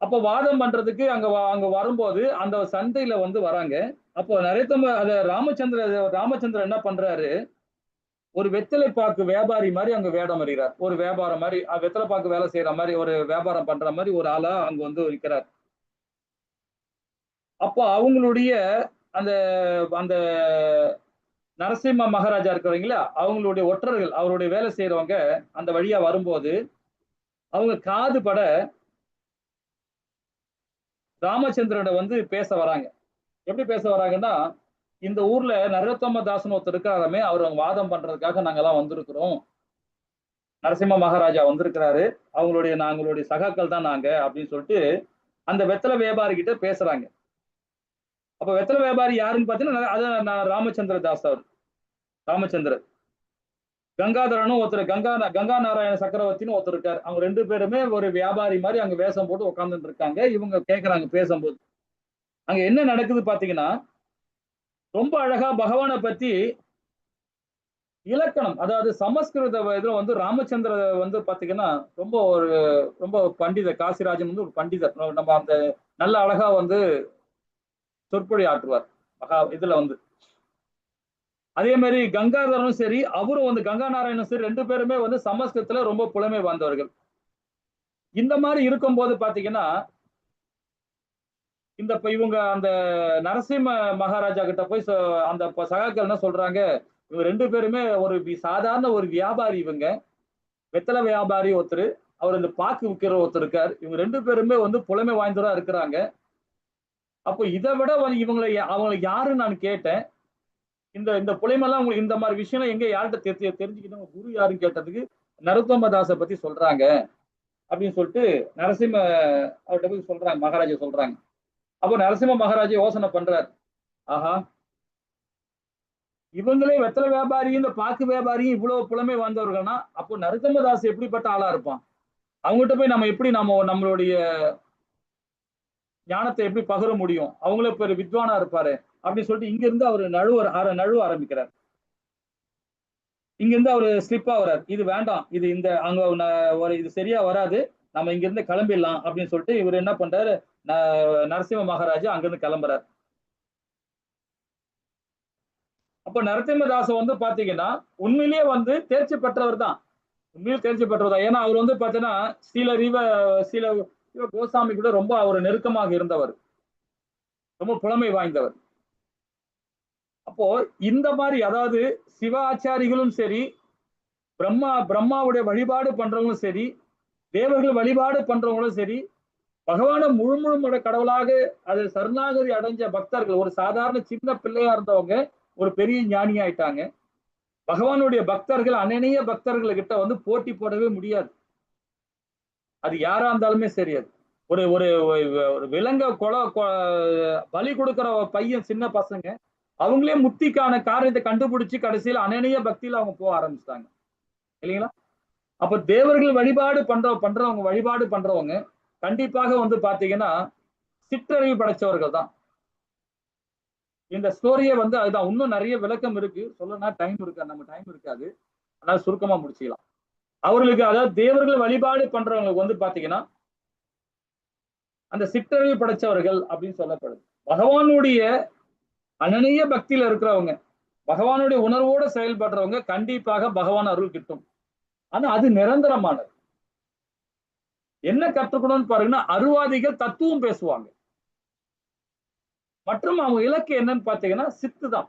அப்போ வாதம் பண்றதுக்கு அங்க வரும்போது அந்த சந்தையில வந்து வராங்க. அப்போ ராமச்சந்திரன் என்ன பண்றாரு, ஒரு வெத்தலை பாக்கு வியாபாரி மாதிரி அங்க வேடம் அறிகிறார். ஒரு வியாபாரம் மாதிரி, வெத்தலை பாக்கு வேலை செய்யற மாதிரி, ஒரு வியாபாரம் பண்ற மாதிரி ஒரு ஆளா அங்க வந்து இருக்கிறார். அப்போ அவங்களுடைய அந்த அந்த நரசிம்ம மகாராஜா இருக்கிறவங்களா, அவங்களுடைய ஒற்றர்கள், அவருடைய வேலை செய்யறவங்க அந்த வழியா வரும்போது அவங்க காது பட ராமச்சந்திரனை வந்து பேச வராங்க. எப்படி பேச வராங்கன்னா, இந்த ஊர்ல நரோத்தம தாசன் ஒருத்தர் இருக்காரமே, அவர் வாதம் பண்றதுக்காக நாங்கெல்லாம் வந்திருக்கிறோம், நரசிம்ம மகாராஜா வந்திருக்கிறாரு, நாங்களுடைய சகாக்கள் தான் நாங்க அப்படின்னு சொல்லிட்டு அந்த வெத்தலை வியாபாரி கிட்ட பேசுறாங்க. அப்ப வெத்தலை வியாபாரி யாருன்னு பாத்தீங்கன்னா, அதான் ராமச்சந்திர தாஸ். அவர் ராமச்சந்திரன், கங்காதரனும் ஒருத்தர், கங்கா நாராயண சக்கரவர்த்தின்னு ஒருத்தர் இருக்காரு. அவங்க ரெண்டு பேருமே ஒரு வியாபாரி மாதிரி அங்க வேஷம் போட்டு உட்கார்ந்துட்டு இருக்காங்க. இவங்க கேட்கறாங்க பேசும்போது. அங்க என்ன நடக்குது பாத்தீங்கன்னா, ரொம்ப அழகா பகவானை பத்தி இலக்கணம், அதாவது சமஸ்கிருத இதுல வந்து ராமச்சந்திர வந்து பாத்தீங்கன்னா ரொம்ப பண்டிதர். காசிராஜன் வந்து ஒரு பண்டிதர். நம்ம அந்த நல்ல அழகா வந்து சொற்பொழி ஆற்றுவார் இதுல வந்து. அதே மாதிரி கங்காதரனும் சரி, அவரும் வந்து கங்கா நாராயணனும் சரி, ரெண்டு பேருமே வந்து சமஸ்கிருதத்துல ரொம்ப புலமை வாய்ந்தவர்கள். இந்த மாதிரி இருக்கும்போது பாத்தீங்கன்னா, இவங்க அந்த நரசிம்ம மகாராஜா கிட்ட போய் அந்த சகாக்கள் என்ன சொல்றாங்க, இவங்க ரெண்டு பேருமே ஒரு சாதாரண ஒரு வியாபாரி, இவங்க வெத்தலை வியாபாரி ஒருத்தர், அவர் இந்த பாக்கு விற்கிற ஒருத்தர் இருக்கார், இவங்க ரெண்டு பேருமே வந்து புலமை வாய்ந்தவரா இருக்கிறாங்க. அப்போ இதை விட அவங்களை யாருன்னு நான் கேட்டேன். இந்த புலமைலாம் உங்களுக்கு இந்த மாதிரி விஷயம் எங்க யார்கிட்ட தெரிஞ்சுக்கிட்டோம், குரு யாருன்னு கேட்டதுக்கு நரோத்தம தாஸை பத்தி சொல்றாங்க அப்படின்னு சொல்லிட்டு நரசிம்ம அவர்கிட்ட போய் சொல்றாங்க, மகாராஜா சொல்றாங்க. அப்போ நரசிம்ம மகாராஜா யோசனை பண்றார், ஆஹா இவங்களே வெத்தலை வியாபாரியும் இந்த பாக்கு வியாபாரியும் இவ்வளவு புலமை வாழ்ந்தவர்கள்னா அப்போ நரசிம்மதாஸ் எப்படிப்பட்ட ஆளா இருப்பான்? அவங்ககிட்ட போய் நம்ம எப்படி நம்மளுடைய ஞானத்தை எப்படி பகிர முடியும்? அவங்களே பேர் வித்வானா இருப்பாரு அப்படின்னு சொல்லிட்டு இங்க இருந்து அவர் நழுவ ஆரம்பிக்கிறார். இங்க இருந்து அவரு ஸ்லிப்பா வர்றாரு. இது வேண்டாம், இது இந்த அங்க இது சரியா வராது, நம்ம இங்க இருந்து கிளம்பிடலாம் அப்படின்னு சொல்லிட்டு இவர் என்ன பண்றாரு, நரசிம்ம மகாராஜா அங்கிருந்து கிளம்புறாரு. அப்ப நரசிம்மதாச பாத்தீங்கன்னா உண்மையிலேயே தேர்ச்சி பெற்றவர் தான். உண்மையிலே தேர்ச்சி பெற்றவர் தான். ஏன்னா அவர் பாத்தீங்கன்னா சில கோசாமி கூட ரொம்ப அவர் நெருக்கமாக இருந்தவர், ரொம்ப புலமை வாய்ந்தவர். அப்போ இந்த மாதிரி அதாவது சிவ ஆச்சாரிகளும் சரி, பிரம்மாவுடைய வழிபாடு பண்றவங்களும் சரி, தேவர்கள் வழிபாடு பண்றவங்களும் சரி, பகவான முழு கடவுளாக அது சரணாகதி அடைஞ்ச பக்தர்கள், ஒரு சாதாரண சின்ன பிள்ளையா இருந்தவங்க ஒரு பெரிய ஞானி ஆயிட்டாங்க. பகவானுடைய பக்தர்கள் அநேக பக்தர்கள் கிட்ட போட்டி போடவே முடியாது. அது யாரா இருந்தாலுமே சரி. அது ஒரு ஒரு விலங்க பலி கொடுக்கிற பையன், சின்ன பசங்க அவங்களே முக்திக்கான காரியத்தை கண்டுபிடிச்சு கடைசியில் அநேக பக்தியில அவங்க போக ஆரம்பிச்சிட்டாங்க இல்லைங்களா? அப்ப தேவர்கள் வழிபாடு பண்றவங்க கண்டிப்பாக பாத்தீங்கன்னா சிற்றறிவு படைச்சவர்கள் தான். இந்த ஸ்டோரியே அதுதான். இன்னும் நிறைய விளக்கம் இருக்கு, சொல்லனா டைம் இருக்காது, அதனால சுருக்கமா முடிச்சுக்கலாம். அவர்களுக்கு அதாவது தேவர்கள் வழிபாடு பண்றவங்களுக்கு பாத்தீங்கன்னா அந்த சிற்றறிவு படைச்சவர்கள் அப்படின்னு சொல்லப்படுது. பகவானுடைய அனநிய பக்தியில இருக்கிறவங்க, பகவானுடைய உணர்வோட செயல்படுறவங்க கண்டிப்பாக பகவான் அருள் கிட்டும். ஆனா அது நிரந்தரமானது. என்ன கற்றுக்கணும்னு பாருங்கன்னா, அருவாதிகள் தத்துவம் பேசுவாங்க, மற்றும் அவங்க இலக்கு என்னன்னு பாத்தீங்கன்னா சித்து தான்.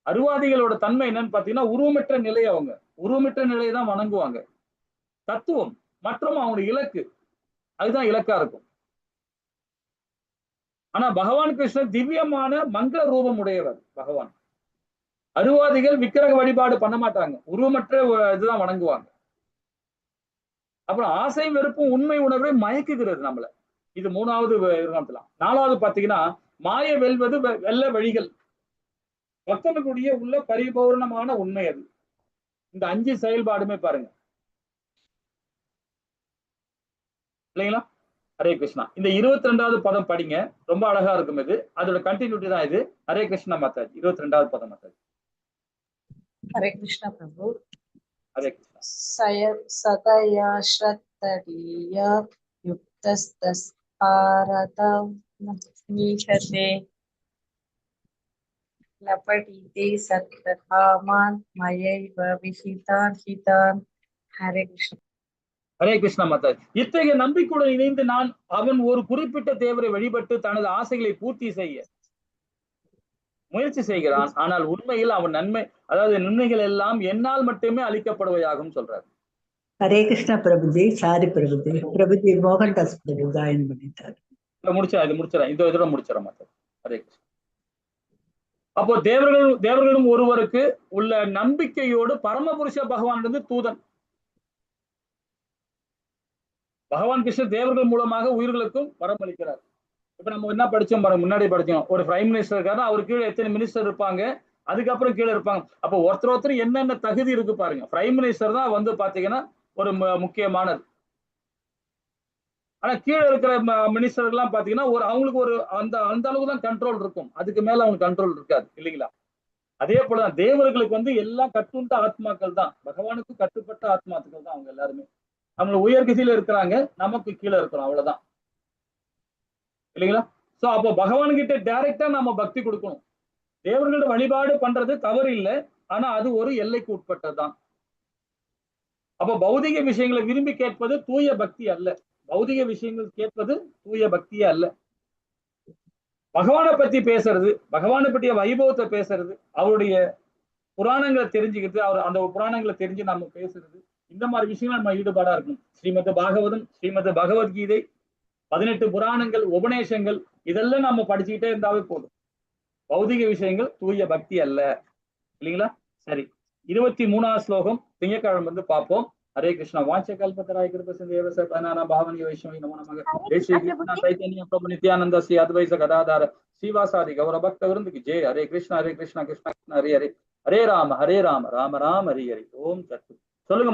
அருவாதிகளோட தன்மை என்னன்னு பாத்தீங்கன்னா உருவமற்ற நிலை, அவங்க உருவமற்ற நிலையை தான் வணங்குவாங்க. தத்துவம் மற்றும் அவங்களுடைய இலக்கு அதுதான் இலக்கா இருக்கும். ஆனா பகவான் கிருஷ்ணன் திவ்யமான மங்கள ரூபம் உடையவர் பகவான். அருவாதிகள் விக்கிரக வழிபாடு பண்ண மாட்டாங்க, உருவமற்ற இதுதான் வணங்குவாங்க. அப்புறம் ஆசை வெறுப்பும் உண்மை உணர்வை மயக்குகிறது நம்மள. இது மூணாவது இருக்கலாம். நாலாவது பாத்தீங்கன்னா மாய வெல்வது வெல்ல வழிகள், பக்தனுக்குரிய உள்ள பரிபூர்ணமான உண்மை. அது இந்த 5 செயல்பாடுமே பாருங்க இல்லைங்களா? ஹரே கிருஷ்ணா. இந்த 22வது பதம் படிங்க, ரொம்ப அழகா இருக்கும். இது அதோட கண்டினியூட்டி தான் இது. ஹரே கிருஷ்ணா மாதாஜி. 22வது பதம் மாதாஜி. ஹரே கிருஷ்ணா பிரபு. ஹரே கிருஷ்ணா. சதயா ஸ்ரத்தரிய யுக்தஸ்தஸ் ஆரதம் மீஷதே லபடிதே சத்காமான் மயைவ விஹிதான் ஹிதான். ஹரே கிருஷ்ணா. ஹரே கிருஷ்ணா மாதாஜி. இத்தகைய நம்பிக்கையுடன் இணைந்து அவன் ஒரு குறிப்பிட்ட தேவரை வழிபட்டு தனது ஆசைகளை பூர்த்தி செய்ய முயற்சி செய்கிறான். ஆனால் உண்மையில் அவன் நன்மைகள் எல்லாம் என்னால் மட்டுமே அளிக்கப்படுவையாகும் சொல்றாரு. ஹரே கிருஷ்ணா பிரபுஜி. சாரி பிரபுஜி மோகன்தாஸ் பிரபு ஜாயின் பண்ணிட்டார். முடிச்சிடறேன், இதோட முடிச்சிடறேன் மாதாஜி. ஹரே கிருஷ்ணா. அப்போ தேவர்களும் ஒருவருக்கு உள்ள நம்பிக்கையோடு பரமபுருஷ பகவான் தூதன் பகவான் கிருஷ்ணர் தேவர்கள் மூலமாக உயிர்களுக்கும் வரமளிக்கிறார். இப்ப நம்ம என்ன படிச்சோம் பாருங்க, முன்னாடி படிச்சோம், ஒரு பிரைம் மினிஸ்டர் இருக்காரு, அவரு கீழே எத்தனை மினிஸ்டர் இருப்பாங்க, அதுக்கப்புறம் கீழே இருப்பாங்க. அப்போ ஒருத்தர் என்னென்ன தகுதி இருக்கு பாருங்க. பிரைம் மினிஸ்டர் தான் பாத்தீங்கன்னா ஒரு முக்கியமானது. ஆனா கீழே இருக்கிற மினிஸ்டர் எல்லாம் பாத்தீங்கன்னா அவங்களுக்கு ஒரு அந்த அளவுக்கு தான் கண்ட்ரோல் இருக்கும், அதுக்கு மேல அவங்களுக்கு கண்ட்ரோல் இருக்காது இல்லைங்களா? அதே போலதான் தேவர்களுக்கு எல்லாம் கட்டுண்ட ஆத்மாக்கள் தான், பகவானுக்கு கட்டுப்பட்ட ஆத்மாக்கள் தான் அவங்க எல்லாருமே. அவங்க உயர்கதியில இருக்கிறாங்க, நமக்கு கீழே இருக்கிறோம், அவ்வளவுதான் இல்லைங்களா? சோ அப்போ பகவான்கிட்ட டைரக்டா நம்ம பக்தி கொடுக்கணும். தேவர்களோட வழிபாடு பண்றது தவறு இல்லை, ஆனா அது ஒரு எல்லைக்கு உட்பட்டதுதான். அப்போ பௌதிக விஷயங்களை விரும்பி கேட்பது தூய பக்தி அல்ல. பௌதிக விஷயங்கள் கேட்பது தூய பக்தியே அல்ல. பகவானை பத்தி பேசுறது, பகவானை பற்றிய வைபவத்தை பேசுறது, அவருடைய புராணங்களை தெரிஞ்சுக்கிட்டு அந்த புராணங்களை தெரிஞ்சு நம்ம பேசுறது, இந்த மாதிரி விஷயங்கள் நம்ம ஈடுபாடா இருக்கணும். ஸ்ரீமத் பாகவதம், ஸ்ரீமத் பகவத்கீதை, 18 புராணங்கள், உபநேசங்கள், இதெல்லாம் நம்ம படிச்சுக்கிட்டே இருந்தாவே போதும். பௌதிக விஷயங்கள் தூய பக்தி அல்ல இல்லைங்களா? சரி, 23வது ஸ்லோகம் திங்கட்கிழமை பார்ப்போம். ஹரே கிருஷ்ணா. வாஞ்ச கல்பத்தராய கிருப சிந்தேவ சபனான பாவனி வைஷ்ணவி நமோ நமக. ஜெய் ஸ்ரீ கிருஷ்ணா சைத்தன்ய பிரபு நித்யானந்த ஸ்ரீ அத்வைத கதாதார ஸ்ரீவாசாதி கௌர பக்த விருந்துக்கு ஜெய். ஹரே கிருஷ்ணா கிருஷ்ணா கிருஷ்ணா ஹரே ஹரே, ஹரே ராம ராம ராம ஹரி ஹரி. ஓம் சத்து. சொல்லுங்க.